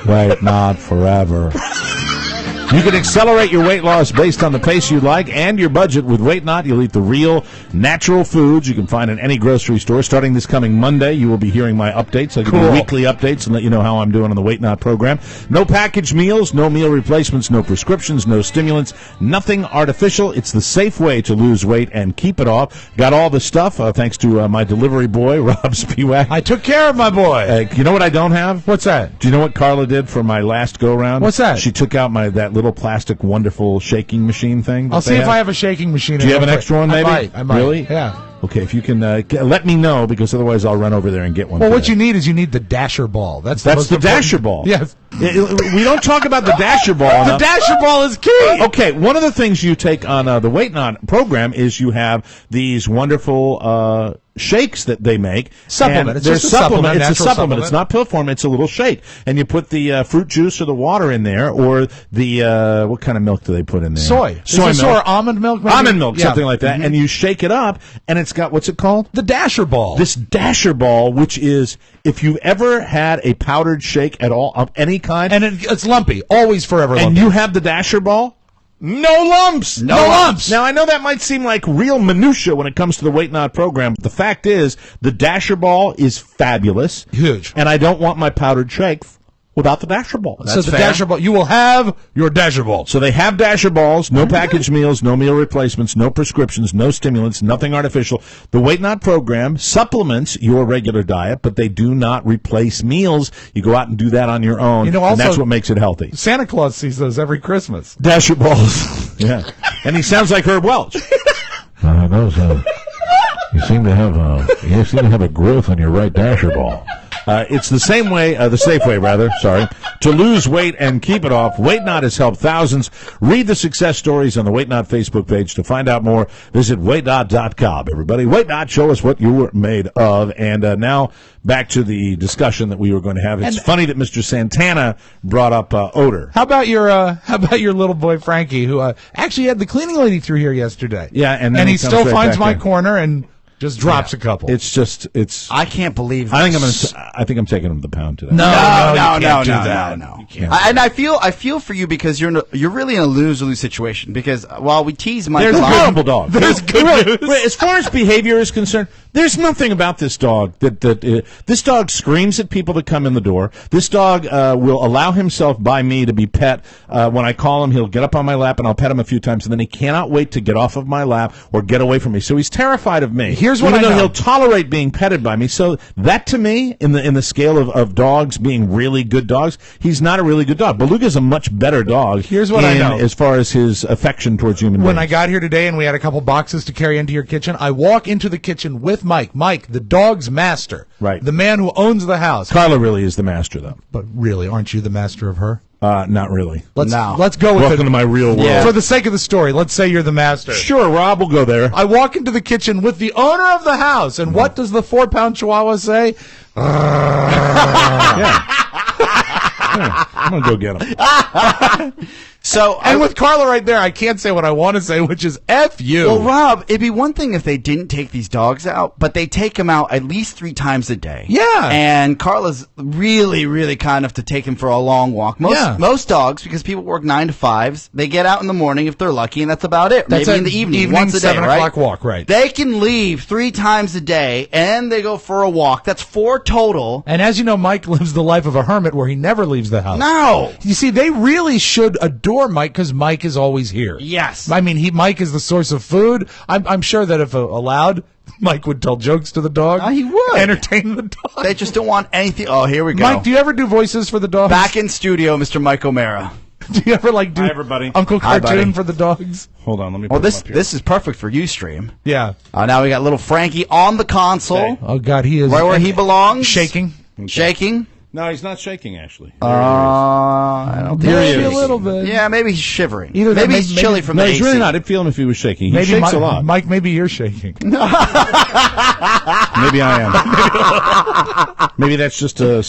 Weight Not forever. You can accelerate your weight loss based on the pace you like and your budget. With Weight Not, you'll eat the real, natural foods you can find in any grocery store. Starting this coming Monday, you will be hearing my updates. I'll give you weekly updates and let you know how I'm doing on the Weight Not program. No packaged meals, no meal replacements, no prescriptions, no stimulants, nothing artificial. It's the safe way to lose weight and keep it off. Got all the stuff, thanks to my delivery boy, Rob Spiewak. I took care of my boy. You know what I don't have? What's that? Do you know what Carla did for my last go-round? What's that? She took out that little plastic wonderful shaking machine thing. I'll see if I have a shaking machine. Do you have an extra one, maybe? I might. Really? Yeah. Okay, if you can let me know, because otherwise I'll run over there and get one. Well, what you need is the Dasher ball. That's the Dasher ball. Yes. We don't talk about the Dasher ball enough. The Dasher ball is key. Okay, one of the things you take on the Weight Not program is you have these wonderful shakes that they make. Supplement. It's just a supplement. It's a supplement. It's not pill form. It's a little shake. And you put the fruit juice or the water in there, or the, what kind of milk do they put in there? Soy milk. Or almond milk, maybe? Almond milk, something like that. Mm-hmm. And you shake it up, and it's got, what's it called? The Dasher ball. This Dasher ball, which is, if you've ever had a powdered shake at all, of any kind. And it's lumpy. Always forever lumpy. And you have the Dasher ball? No lumps! No lumps! Now, I know that might seem like real minutia when it comes to the Weight Not program, but the fact is, the Dasher ball is fabulous. Huge. And I don't want my powdered shake without the Dasher ball. So the Dasher ball, you will have your Dasher ball. So they have Dasher balls, no packaged meals, no meal replacements, no prescriptions, no stimulants, nothing artificial. The Weight Not program supplements your regular diet, but they do not replace meals. You go out and do that on your own, also, and that's what makes it healthy. Santa Claus sees those every Christmas. Dasher balls. Yeah. And he sounds like Herb Welch. You seem to have a growth on your right Dasher ball. It's the same way, the safe way, rather, to lose weight and keep it off. Weight Not has helped thousands. Read the success stories on the Weight Not Facebook page. To find out more, visit weightnot.com, everybody. Weight Not, show us what you were made of. And now back to the discussion that we were going to have. It's funny that Mr. Santana brought up odor. How about your little boy Frankie, who actually had the cleaning lady through here yesterday? Yeah, and he still finds my corner and just drops a couple. I can't believe this. I think I'm taking him to the pound today. No. You can't. And I feel for you because you're really in a lose-lose situation. Because while we tease Michael, there's a horrible dog. There's good news. As far as behavior is concerned, there's nothing about this dog this dog screams at people that come in the door. This dog will allow himself by me to be pet. When I call him, he'll get up on my lap and I'll pet him a few times, and then he cannot wait to get off of my lap or get away from me. So he's terrified of me. Here's what Even I know. He'll tolerate being petted by me. So that, to me, in the scale of dogs being really good dogs, he's not a really good dog. Beluga's a much better dog. Here's what I know. As far as his affection towards human beings. When I got here today and we had a couple boxes to carry into your kitchen, I walk into the kitchen with Mike, the dog's master. Right. The man who owns the house. Carla really is the master, though. But really, aren't you the master of her? Not really. Let's go with Welcome to my real world. Yeah. For the sake of the story, let's say you're the master. Sure, Rob, we'll go there. I walk into the kitchen with the owner of the house, and what does the 4-pound Chihuahua say? Yeah. I'm going to go get him. And with Carla right there, I can't say what I want to say, which is F you. Well, Rob, it'd be one thing if they didn't take these dogs out, but they take them out at least 3 times a day. Yeah. And Carla's really, really kind enough to take him for a long walk. Most dogs, because people work 9 to 5s, they get out in the morning if they're lucky, and that's about it. That's maybe in the evening once a day, 7 right? o'clock walk, right. They can leave 3 times a day, and they go for a walk. That's 4 total. And as you know, Mike lives the life of a hermit where he never leaves the house. No. You see, they really should adore Mike because Mike is always here. Yes. I mean, Mike is the source of food. I'm sure that if allowed, Mike would tell jokes to the dog. He would. Entertain the dog. They just don't want anything. Oh, here we go. Mike, do you ever do voices for the dogs? Back in studio, Mr. Mike O'Mara. Do you ever do Hi, everybody. Uncle Hi, Cartoon buddy. for the dogs? Hold on, let me Well, put him up here. this is perfect for you, Stream. Yeah. Now we got little Frankie on the console. Okay. Oh, God, he is. Right where he belongs. Shaking. Shaking. No, he's not shaking, actually. I don't think Maybe he's a little bit. Yeah, maybe he's shivering. Either that, maybe he's chilly from No, the he's AC. really not. I'd feel him if he was shaking. He Maybe shakes a lot. Mike, maybe you're shaking. Maybe I am. Maybe that's just a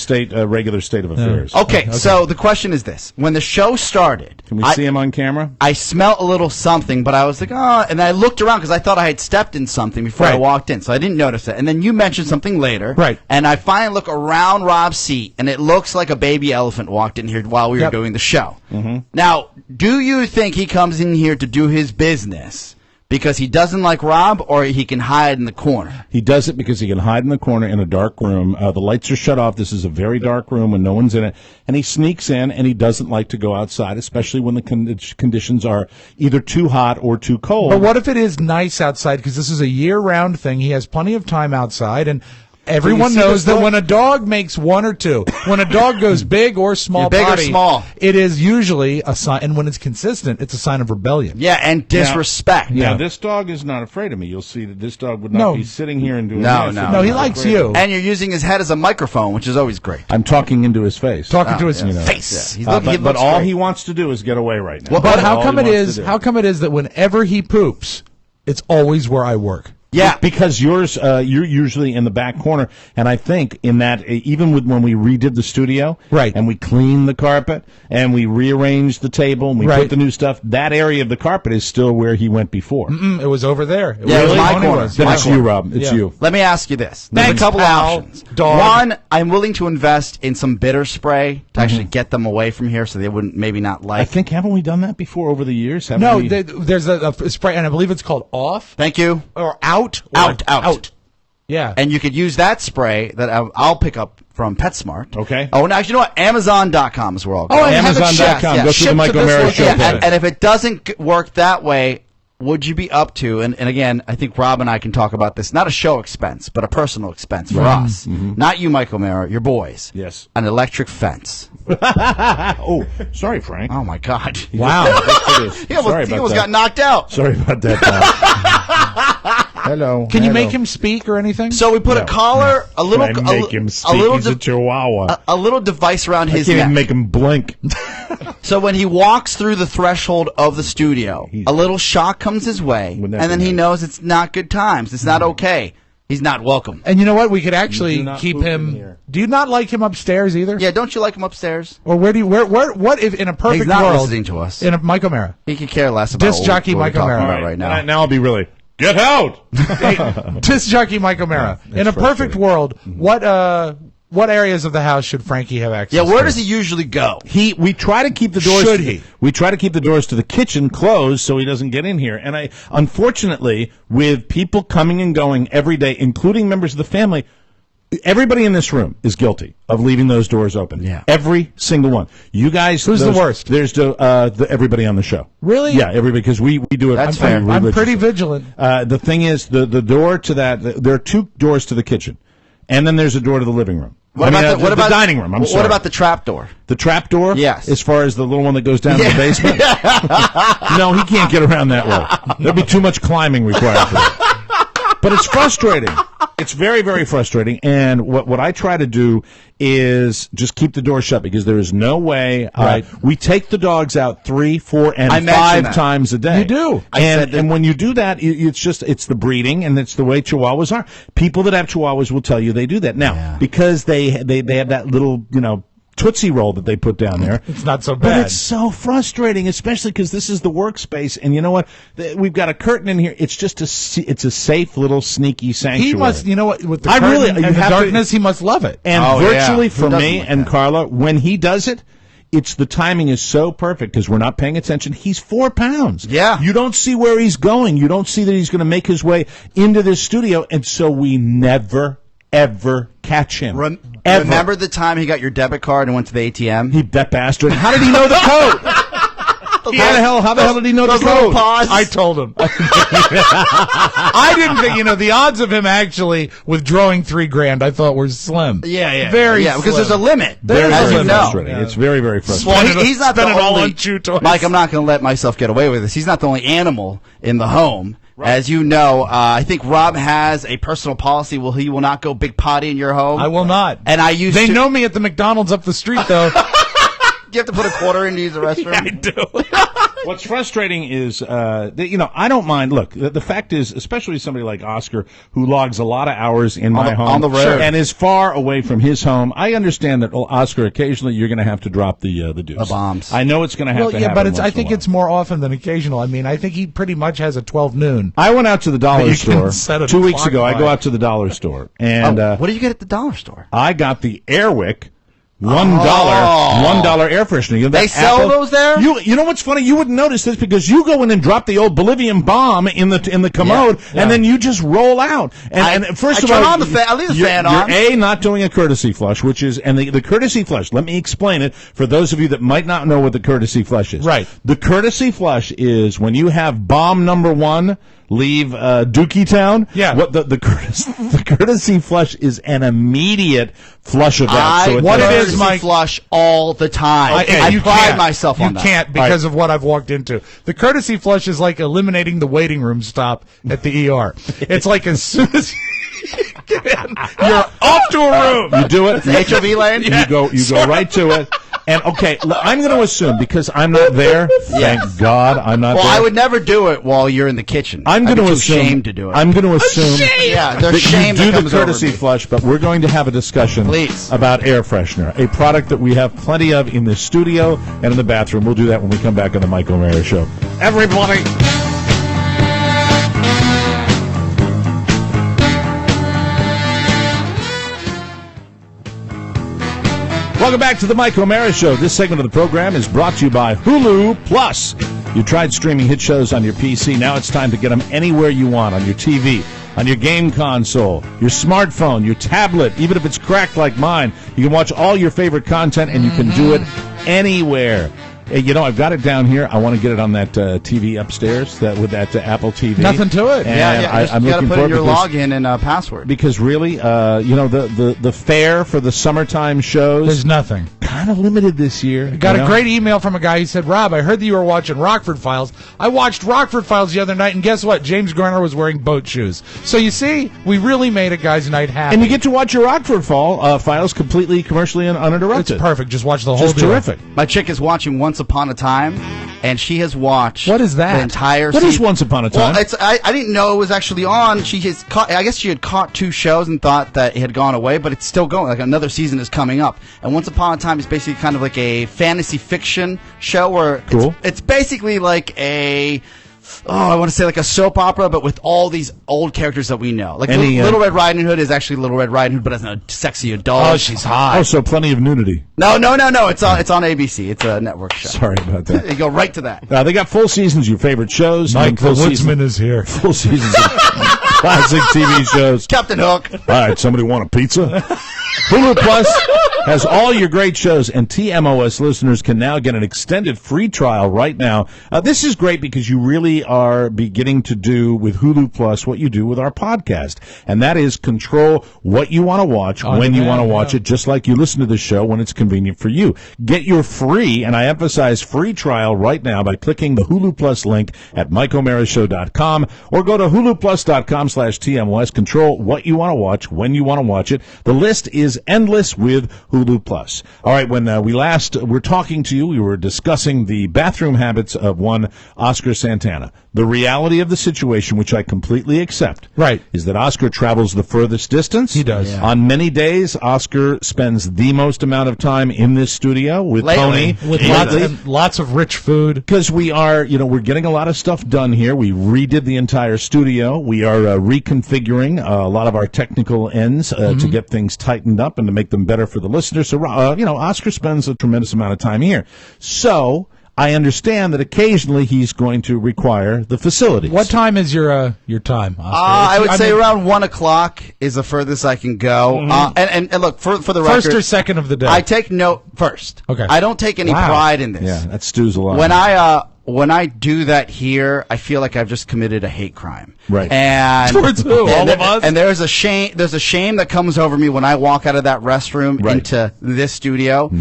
regular state of affairs. Okay, so the question is this. When the show started, Can we see him on camera? I smelled a little something, but I was like, oh, and I looked around because I thought I had stepped in something before I walked in, so I didn't notice it. And then you mentioned something later. Right. And I finally look around Rob's seat, and it looks like a baby elephant walked in here while we were doing the show. Mm-hmm. Now, do you think he comes in here to do his business because he doesn't like Rob, or he can hide in the corner? He does it because he can hide in the corner in a dark room. The lights are shut off. This is a very dark room when no one's in it. And he sneaks in, and he doesn't like to go outside, especially when the conditions are either too hot or too cold. But what if it is nice outside? Because this is a year-round thing. He has plenty of time outside, and everyone knows that when a dog makes one or two, when a dog goes big or small big body, or small, it is usually a sign, and when it's consistent, it's a sign of rebellion. Yeah, and disrespect. Now, this dog is not afraid of me. You'll see that this dog would not be sitting here and doing this. No, he likes you. And you're using his head as a microphone, which is always great. I'm talking into his face. Talking to his face. Yeah. But all he wants to do is get away right now. Well, but how come it is that whenever he poops, it's always where I work? Yeah, because you're usually in the back corner, and I think in that even when we redid the studio, right, and we cleaned the carpet and we rearranged the table and we put the new stuff, that area of the carpet is still where he went before. It was over there. It was my corner. Then it's you, Rob. It's you. Let me ask you this: there's a couple options. One, I'm willing to invest in some bitter spray to actually get them away from here, so they wouldn't maybe not like. I think haven't we done that before over the years? There's a spray, and I believe it's called Off. Thank you. Or Out. Out. Yeah. And you could use that spray that I'll pick up from PetSmart. Okay. Oh, and actually, you know what? Amazon.com is where I'll go. Oh, Amazon.com. Go through the Michael Mara show. And if it doesn't work that way, would you be up to, and again, I think Rob and I can talk about this, not a show expense, but a personal expense for us. Mm-hmm. Not you, Michael Mara, your boys. Yes. An electric fence. Oh, sorry, Frank. Oh, my God. Wow. He almost got knocked out. Sorry about that. Hello. Can you make him speak or anything? So we put a collar, a little, make him speak. He's a chihuahua. A little device around his neck. I can't even make him blink. So when he walks through the threshold of the studio, a little shock comes his way, and then he knows it's not good times. It's not okay. He's not welcome. And you know what? We could actually keep him. Do you not like him upstairs either? Yeah, don't you like him upstairs? Or what if in a perfect He's not world, listening to us. In a Michael Mara. He could care less about Disc jockey Michael Mara right now. Now I'll be really. Get out! Disc jockey Michael Mara. In a perfect world, what areas of the house should Frankie have access to? Yeah, where does he usually go? We try to keep the doors. Should he? We try to keep the doors to the kitchen closed so he doesn't get in here. And unfortunately, with people coming and going every day, including members of the family, everybody in this room is guilty of leaving those doors open. Yeah. Every single one. You guys. Who's the worst? There's everybody on the show. Really? Yeah, everybody, because we do it. That's fair. I'm pretty vigilant. The thing is, the door to that, there are two doors to the kitchen, and then there's a door to the living room. What about the dining room? I'm sorry. What about the trap door? The trap door? Yes. As far as the little one that goes down to the basement? No, he can't get around that way. There'd be too much climbing required for that. But it's frustrating. It's very, very frustrating. And what I try to do is just keep the door shut because there is no way. We take the dogs out 3, 4, and 5 times a day. You do. And when you do that, it's the breeding and it's the way Chihuahuas are. People that have Chihuahuas will tell you they do that. Now, because they have that little, Tootsie Roll that they put down there. It's not so bad. But it's so frustrating, especially because this is the workspace. And you know what? We've got a curtain in here. It's just it's a safe little sneaky sanctuary. He must, with the curtain and the darkness, he must love it. And virtually for me and Carla, when he does it, the timing is so perfect because we're not paying attention. He's 4 pounds. Yeah. You don't see where he's going. You don't see that he's going to make his way into this studio. And so we never, ever catch him. Remember the time he got your debit card and went to the ATM? That bastard. How did he know the code? How the hell did he know the code? I told him. I didn't think, the odds of him actually withdrawing $3,000 I thought were slim. Yeah. Very slim. Because there's a limit. As you know. It's very, very frustrating. Well, he's not the only, Mike, I'm not going to let myself get away with this. He's not the only animal in the home. Right. As you know, I think Rob has a personal policy. He will not go big potty in your home. I will not. And I used They know me at the McDonald's up the street, though. you have to put a quarter in to use the restroom? I do. What's frustrating is, I don't mind. Look, the fact is, especially somebody like Oscar, who logs a lot of hours in my home on the road and is far away from his home. I understand that, Oscar, occasionally you're going to have to drop the deuce. The bombs. I know it's going to have to happen. But I think it's more often than occasional. I mean, I think he pretty much has a 12 noon. I went out to the dollar store set a 2 weeks ago. clock I go by. out to the dollar store, and what do you get at the dollar store? I got the Airwick. $1 air freshener. You know, They sell those there? You know what's funny? You wouldn't notice this because you go in and drop the old Bolivian bomb in the commode, and then you just roll out. And first of all, I leave the fan on. You're not doing a courtesy flush, which is the courtesy flush. Let me explain it for those of you that might not know what the courtesy flush is. Right. The courtesy flush is when you have bomb number 1. Leave Dookie Town. Yeah. What the courtesy flush is an immediate flush of that. I flush all the time. I pride myself on that. You can't because of what I've walked into. The courtesy flush is like eliminating the waiting room stop at the ER. It's like as soon as you get in, you're off to a room. You do it. It's HOV lane. You go right to it. And okay, I'm going to assume because I'm not there. Thank God I'm not there. Well, I would never do it while you're in the kitchen. I'm going to assume. Ashamed to do it. I'm going to assume. Yeah, there's shame that you that do comes the courtesy over me. flush, but we're going to have a discussion, about air freshener, a product that we have plenty of in the studio and in the bathroom. We'll do that when we come back on the Mike O'Meara Show. Everybody. Welcome back to the Mike O'Meara Show. This segment of the program is brought to you by Hulu Plus. You tried streaming hit shows on your PC. Now it's time to get them anywhere you want, on your TV, on your game console, your smartphone, your tablet, even if it's cracked like mine. You can watch all your favorite content, and you can do it anywhere. Hey, I've got it down here. I want to get it on that TV upstairs with that Apple TV. Nothing to it. And I'm you got to looking put for in your because- login and password. Because really, the fare for the summertime shows, There's nothing. kind of limited this year. I got a great email from a guy who said, Rob, I heard that you were watching Rockford Files. I watched Rockford Files the other night, and guess what? James Garner was wearing boat shoes. So you see, we really made a guy's night happy. And you get to watch your Rockford Files completely commercially and uninterrupted. It's perfect. Just watch the whole Just deal. terrific. My chick is watching Once Upon a Time, and she has watched. What is that? The entire. What is Once Upon a Time? Well, I didn't know it was actually on. She has caught. I guess she had caught 2 shows and thought that it had gone away, but it's still going. Like another season is coming up. And Once Upon a Time is basically kind of like a fantasy fiction show where it's basically like a. I want to say like a soap opera, but with all these old characters that we know. Like Little Red Riding Hood is actually Little Red Riding Hood, but as a sexy adult. Oh, she's hot. Oh, so plenty of nudity. No. It's on ABC. It's a network show. Sorry about that. You go right to that. They got full seasons of your favorite shows. Mike the full Woodsman is here. Full seasons of classic TV shows. Captain Hook. All right, somebody want a pizza? Hulu Plus has all your great shows, and TMOS listeners can now get an extended free trial right now. This is great because you really are beginning to do with Hulu Plus what you do with our podcast, and that is control what you want to watch when you want to watch it, just like you listen to the show when it's convenient for you. Get your free, and I emphasize free trial right now by clicking the Hulu Plus link at MikeO'MearaShow.com or go to HuluPlus.com/TMOS. Control what you want to watch when you want to watch it. The list is endless with Hulu Plus. All right, when we last were talking to you, we were discussing the bathroom habits of one Oscar Santana. The reality of the situation, which I completely accept, is that Oscar travels the furthest distance. He does. Yeah. On many days, Oscar spends the most amount of time in this studio with Tony. With lots of rich food. Because we are, we're getting a lot of stuff done here. We redid the entire studio. We are reconfiguring a lot of our technical ends to get things tightened up and to make them better for the listeners. So, Oscar spends a tremendous amount of time here. So I understand that occasionally he's going to require the facilities. What time is your time, Oscar? I would say around 1 o'clock is the furthest I can go. And look, for the record, first or second of the day. I take note first. Okay. I don't take any pride in this. Yeah, that stews a lot. When I do that here, I feel like I've just committed a hate crime. Right. And towards who? All of us? And there's a shame that comes over me when I walk out of that restroom into this studio.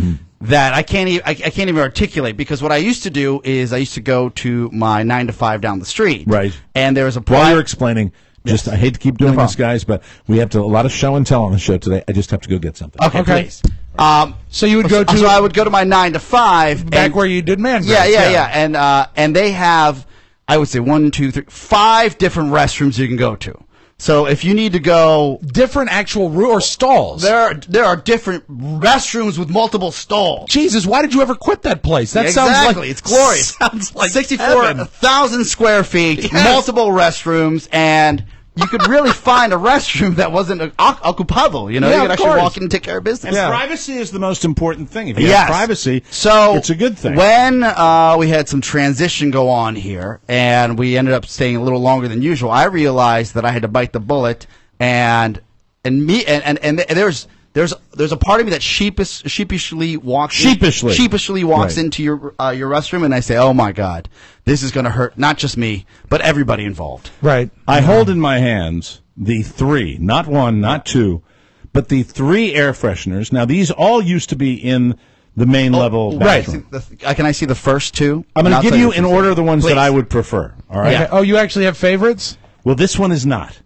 That I can't even articulate, because what I used to do is I used to go to my 9 to 5 down the street. Right. And there was a While you're explaining, I hate to keep doing this, guys, but we have a lot of show and tell on the show today. I just have to go get something. Okay. Please. So you would go to So I would go to my 9 to 5 back where you did man. Yeah. And they have, I would say 5 different restrooms you can go to. So if you need to go different actual or stalls, there are different restrooms with multiple stalls. Jesus, why did you ever quit that place? That sounds like it's glorious. Sounds like 64,000 square feet, multiple restrooms, and you could really find a restroom that wasn't ocupado. You know, you could actually walk in and take care of business. And privacy is the most important thing. If you have privacy, so it's a good thing. When we had some transition go on here, and we ended up staying a little longer than usual, I realized that I had to bite the bullet, and there's a part of me that sheepishly walks into your restroom, and I say, oh my God, this is going to hurt not just me but everybody involved. Right. I hold in my hands the 3, not 1, not 2, but the 3 air fresheners. Now these all used to be in the main level bathroom. Right. Can I see the first 2? I'm going to give you in order the ones that I would prefer. All right. Okay. Oh, you actually have favorites? Well, this one is not.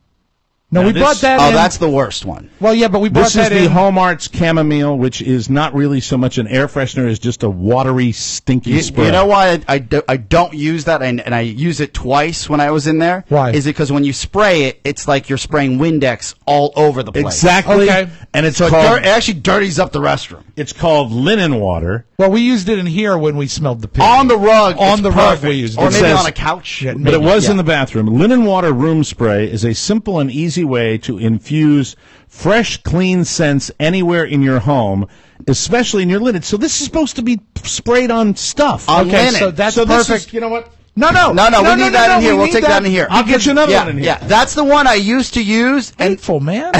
No, we brought that in. Oh, that's the worst one. Well, yeah, but we brought that in. This is the Home Arts Chamomile, which is not really so much an air freshener as just a watery, stinky spray. You know why I don't use that, and I use it twice when I was in there? Why? Is it because when you spray it, it's like you're spraying Windex all over the place. Exactly. Okay. And it's so called, it actually dirties up the restroom. It's called linen water. Well, we used it in here when we smelled the pig. On the rug. On the rug we used it. Or maybe on a couch. Yeah, but it was in the bathroom. Linen water room spray is a simple and easy way to infuse fresh, clean scents anywhere in your home, especially in your linen. So this is supposed to be sprayed on stuff. On linen. So that's perfect. You know what? No, we need that in here. We'll take that in here. I'll get you another one in here. Yeah, that's the one I used to use. Hateful, man.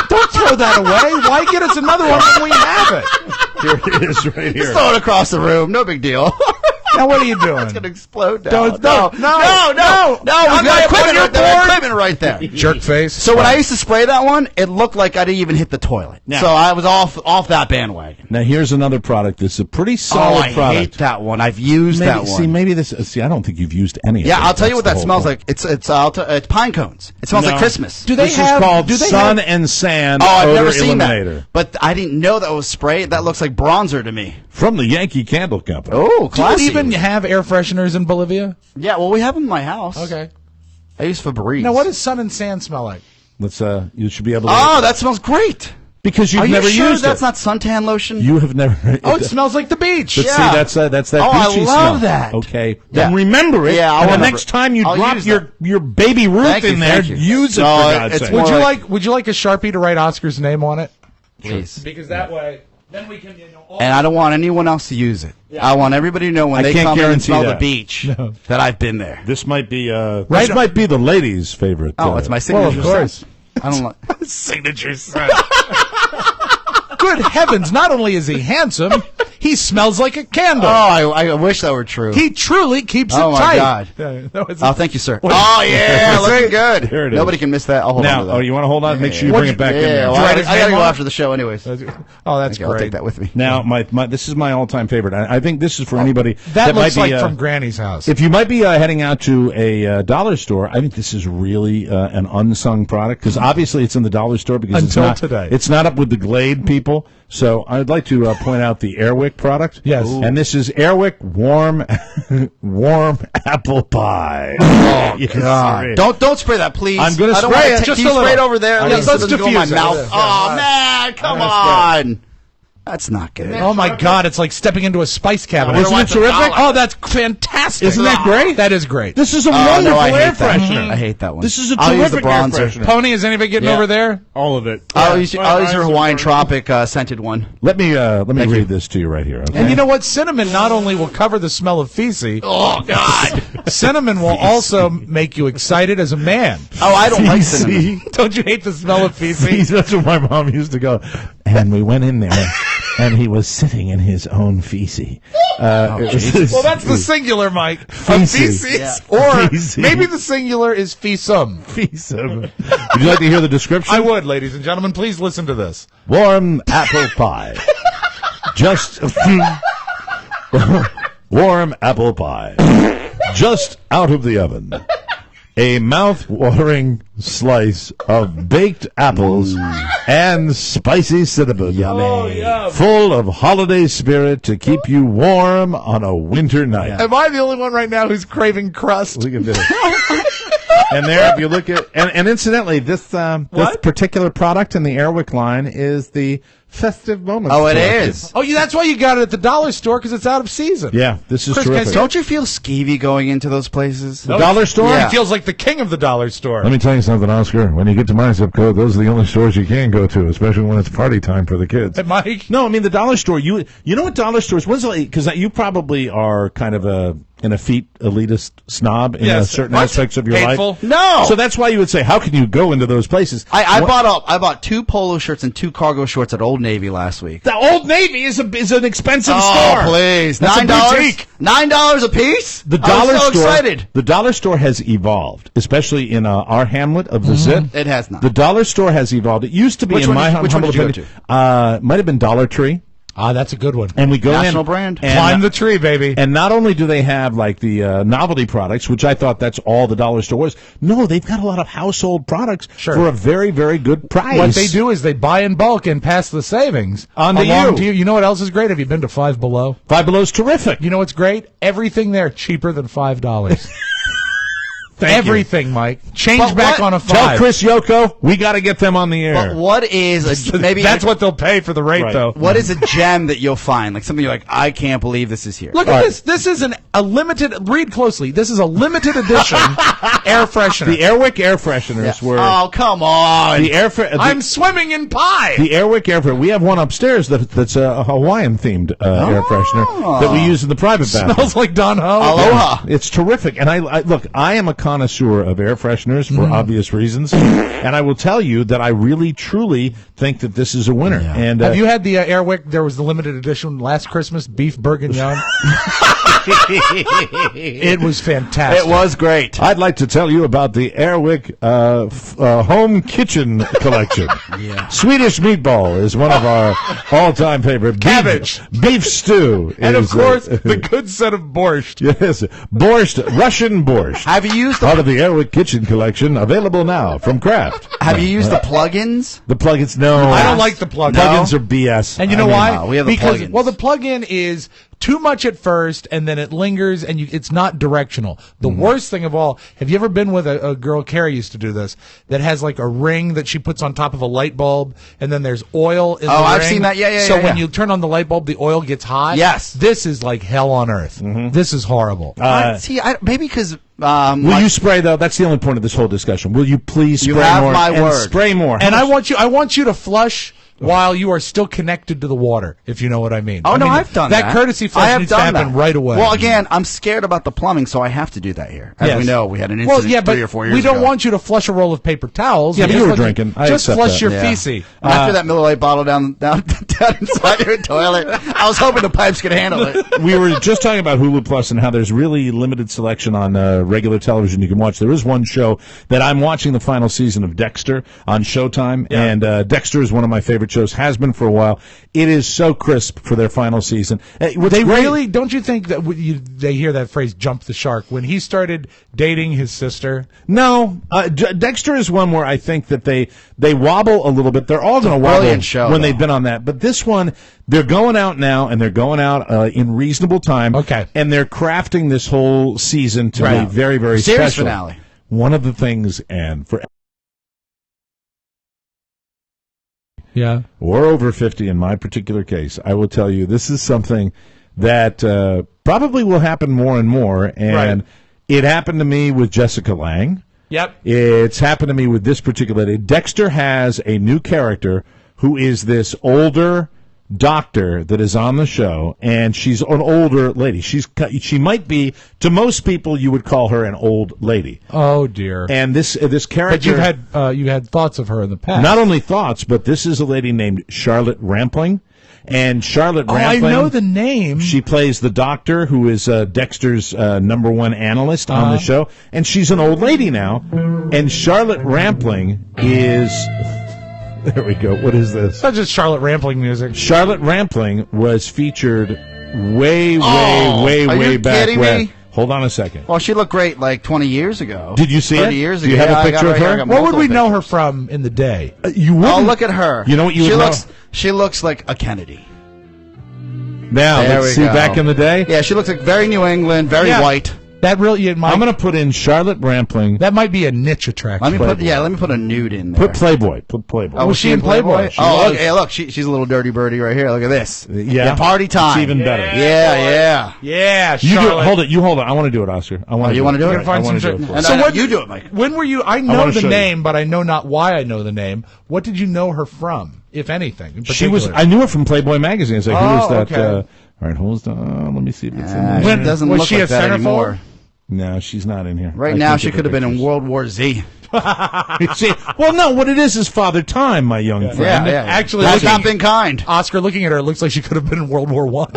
Don't throw that away. Why get us another one when we have it? Here it is, right here. Just throw it across the room. No big deal. Now what are you doing? It's going to explode now. No. We got equipment right there. Jerk face. So when I used to spray that one, it looked like I didn't even hit the toilet. So I was off that bandwagon. Now here's another product that's a pretty solid product. I hate that one. I've used that one. I don't think you've used any of it. Yeah, I'll tell you what that smells like. It's pine cones. It smells like Christmas. This is called Sun and Sand I've never Odor seen Eliminator. that. But I didn't know that was spray. That looks like bronzer to me. From the Yankee Candle Company. Oh, classy. Do you even have air fresheners in Bolivia? Yeah, well, we have them in my house. Okay. I use Febreze. Now, what does Sun and Sand smell like? Let's. You should be able to. Oh, that smells great. Because you've Are never you sure used that's it. not suntan lotion? You have never. It smells like the beach. But see, that's that beachy I love smell. that. Okay, then remember it. Yeah, and the next time you drop your baby Ruth in there, use it for God's sake. Would you like a Sharpie to write Oscar's name on it? Please. Because that way, then we can. And I don't want anyone else to use it. Yeah. I want everybody to know when they come in and smell the beach that I've been there. This might be this might be the ladies' favorite. Oh, it's my signature. Well, of course. I don't like signature scent. Good heavens! Not only is he handsome, he smells like a candle. Oh, I wish that were true. He truly keeps it tight. tight. Oh my God! Oh, thank you, sir. Oh yeah, looking good. There it is. Nobody can miss that. I'll hold on to that. Oh, you want to hold on? Make sure you bring it back in there. Well, I got to go after the show, anyways. Oh, that's great. great. I'll take that with me. Now, this is my all-time favorite. I think this is for anybody that might looks be, like from Granny's house. If you might be heading out to a dollar store, I think this is really an unsung product because obviously it's in the dollar store because today. It's not up with the Glade people. So I'd like to point out the Airwick product. Yes. And this is Airwick warm apple pie. Oh, yes, God. Don't spray that, please. I'm going to spray it. Just spray it over there. Let's go in my diffuse it. mouth. Oh, man, come on. That's not good. Oh my God! It's like stepping into a spice cabinet. Isn't it terrific? Oh, that's fantastic! Isn't that great? That is great. This is a wonderful air freshener. I hate that one. This is a I'll use the terrific air bronzer. freshener. Pony, is anybody getting over there? All of it. I'll use your Hawaiian Tropic scented one. Let me read this to you right here. Okay? And you know what? Cinnamon not only will cover the smell of feces. Oh God! Cinnamon will also make you excited as a man. Oh, I don't like cinnamon. Don't you hate the smell of feces? That's what my mom used to go. And we went in there, and he was sitting in his own feces. Well, that's the singular, Mike. Feces. Yeah. Or Feces. maybe the singular is feesum. Feces. Would you like to hear the description? I would, ladies and gentlemen. Please listen to this. Warm apple pie. Just warm apple pie. Just out of the oven. a mouth-watering slice of baked apples and spicy cinnamon. Yummy. Full of holiday spirit to keep you warm on a winter night. Am I the only one right now who's craving crust? We can do it. And there, if you look at, and incidentally, this particular product in the Airwick line is the Festive Moments. Oh, it collection. is. Oh, yeah, that's why you got it at the dollar store, because it's out of season. Yeah, this is Chris, terrific. Don't you feel skeevy going into those places? The dollar store? Yeah. He feels like the king of the dollar store. Let me tell you something, Oscar. When you get to my zip code, those are the only stores you can go to, especially when it's party time for the kids. Hey, Mike? No, I mean the dollar store. You know what dollar stores? Because you probably are kind of an effete elitist snob in certain aspects of your Hateful? life. No. So that's why you would say, how can you go into those places? I bought 2 polo shirts and 2 cargo shorts at Old Navy last week. The Old Navy is an expensive Oh, store. please. That's a $9? boutique. $9 a piece? The I dollar was so store. excited. The dollar store has evolved, especially in our hamlet of the Zip. It has not. The dollar store has evolved. It used to be Which in one my did- which humble one did you go opinion. Might have been Dollar Tree. Ah, that's a good one. And we go National in, brand. and- Climb the tree, baby. And not only do they have like the novelty products, which I thought that's all the dollar store was. No, they've got a lot of household products for a very, very good price. What they do is they buy in bulk and pass the savings On to along you. to you. You know what else is great? Have you been to Five Below? Five Below's terrific. You know what's great? Everything there cheaper than $5. Thank you. Everything, Mike. Change But back what- on a Tell $5. Chris Yoko, we got to get them on the air. But what is maybe That's what they'll pay for the rate, Right. though. What is a gem that you'll find? Like something you're like, I can't believe this is here. Look at this. This is a limited. Read closely. This is a limited edition air freshener. The Airwick air fresheners were. Oh, come on. The air I'm swimming in pie. The Airwick air freshener. We have one upstairs that's a Hawaiian themed air freshener that we use in the private bathroom. Smells like Don Ho. Aloha. It's terrific. And I look, I am a connoisseur of air fresheners for obvious reasons. And I will tell you that I really, truly think that this is a winner. Yeah. And Have you had the Airwick? There was the limited edition last Christmas beef bourguignon. It was fantastic. It was great. I'd like to tell you about the Airwick home kitchen collection. Yeah. Swedish meatball is one of our all-time favorite. Cabbage. Beef stew. And of is, course, the good set of borscht. Yes, borscht, Russian borscht. Have you used Part of the Airwick kitchen collection, available now from Kraft. Have you used the plugins? The plugins? No. I don't like the plug-in. Plugins are BS. And you know I mean, why? no, we have the because plugins. well, the plug-in is too much at first, and then it lingers, and it's not directional. The worst thing of all, have you ever been with a girl? Carrie used to do this. That has like a ring that she puts on top of a light bulb, and then there's oil in the ring. Oh, I've seen that. Yeah. So when you turn on the light bulb, the oil gets hot. Yes. This is like hell on earth. This is horrible. Maybe because Will you spray though? That's the only point of this whole discussion. Will you please spray You have more? my and word. Spray more. And I want you to flush while you are still connected to the water, if you know what I mean. Oh, I no, mean, I've done that. That courtesy I flush have needs to done happen that. right away. Well, again, I'm scared about the plumbing, so I have to do that here. As Yes. we know, we had an incident 3 or 4 years we ago. don't want you to flush a roll of paper towels. Yeah, but Just you were let drinking. I Just accept flush that. your Yeah. feces. After that Miller Lite bottle down inside your toilet, I was hoping the pipes could handle it. We were just talking about Hulu Plus and how there's really limited selection on regular television you can watch. There is one show that I'm watching, the final season of Dexter on Showtime, and Dexter is one of my favorite shows, has been for a while. It is so crisp for their final season. They really, don't you think that they hear that phrase, jump the shark, when he started dating his sister? No, Dexter is one where I think that they wobble a little bit. They're all going to wobble brilliant show, when though. they've been on that. But this one, they're going out now, and they're going out in reasonable time. Okay. And they're crafting this whole season to Right. be very, very Series special. finale. One of the things, and for or over 50 in my particular case, I will tell you this is something that probably will happen more and more. And it happened to me with Jessica Lange. Yep. It's happened to me with this particular lady. Dexter has a new character who is this older doctor that is on the show, and she's an older lady. She might be, to most people, you would call her an old lady. Oh dear. And this character. But you had thoughts of her in the past. Not only thoughts, but this is a lady named Charlotte Rampling. And Charlotte Rampling. I know the name. She plays the doctor who is Dexter's #1 analyst on the show. And she's an old lady now. And Charlotte Rampling is... There we go. What is this? That's just Charlotte Rampling music. Charlotte Rampling was featured way Are you back kidding when. me? Hold on a second. Well, she looked great like 20 years ago. Did you see 30 it? years Do ago. you have Yeah, a I got picture of right here. I her? got What would multiple we know her pictures. from in the day? You wouldn't. Oh, look at her. You know what you would know? She looks like a Kennedy. Now, There let's we see go. back in the day. Yeah, she looks like very New England, very white. That really, it might, I'm going to put in Charlotte Rampling. that might be a niche attraction. Let me put a nude in there. Put Playboy. Put Playboy. Oh, Was she in Playboy? Oh, look, look, she's a little dirty birdie right here. Look at this. Yeah. Party time. It's even better. Yeah. Yeah, You do it. Charlotte. Hold it. You hold it. I want to do it, Oscar. I want you want to do it? I want to do it. And So what you do it, Mike. When were you? I wanna know the show you. name, but I know not why I know the name. What did you know her from, if anything? in She was. particular? I knew her from Playboy magazine. It's like, who was that? okay. All right, hold on. Let me see if it's in She there. doesn't was look she like a that centerfold? anymore. No, she's not in here. Right I now, can't she get the could have been in pictures. World War Z. See, well, no. What it is Father Time, my young friend. Yeah. Actually, That's looking- not been kind. Oscar, looking at her, it looks like she could have been in World War One.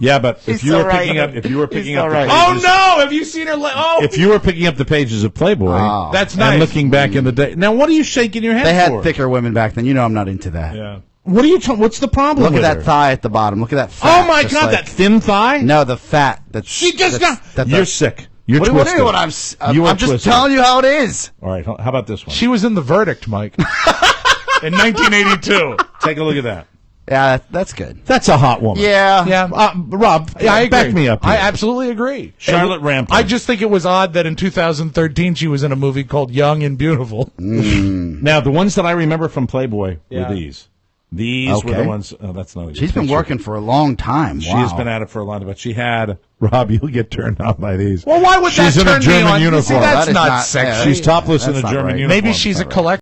Yeah, but if He's you so were right. picking up, if you were picking so up, right. the Oh pages, no! Have you seen her? if you were picking up the pages of Playboy, Oh. That's and nice. looking back in the day. Now, what are you shaking your head They had for? thicker women back then. You know I'm not into that. Yeah. What are you? What's the problem? Look at with that her? thigh at the bottom. Look at that fat. Oh my just God! like- That thin thigh. No, the fat. That's, She does not. that's You're sick. You're What do twisted. you what I'm You are I'm just twisted. telling you how it is. All right. How about this one? She was in The Verdict, Mike, in 1982. Take a look at that. Yeah, that's good. That's a hot woman. Yeah. Yeah, Rob, yeah, I agree. back me up. I here. absolutely agree. Charlotte Rampling. I just think it was odd that in 2013 she was in a movie called Young and Beautiful. Now, the ones that I remember from Playboy Yeah. were these. These were Okay. the ones. Oh, that's not a good She's been picture. working for a long time. She Wow. has been at it for a long time, but she had Rob. You'll get turned on by these. Well, why would She's that in a turn me German on? You see, uniform. that's That is not not- sexy. yeah, She's topless in That's a not German right. uniform. Maybe she's a collector.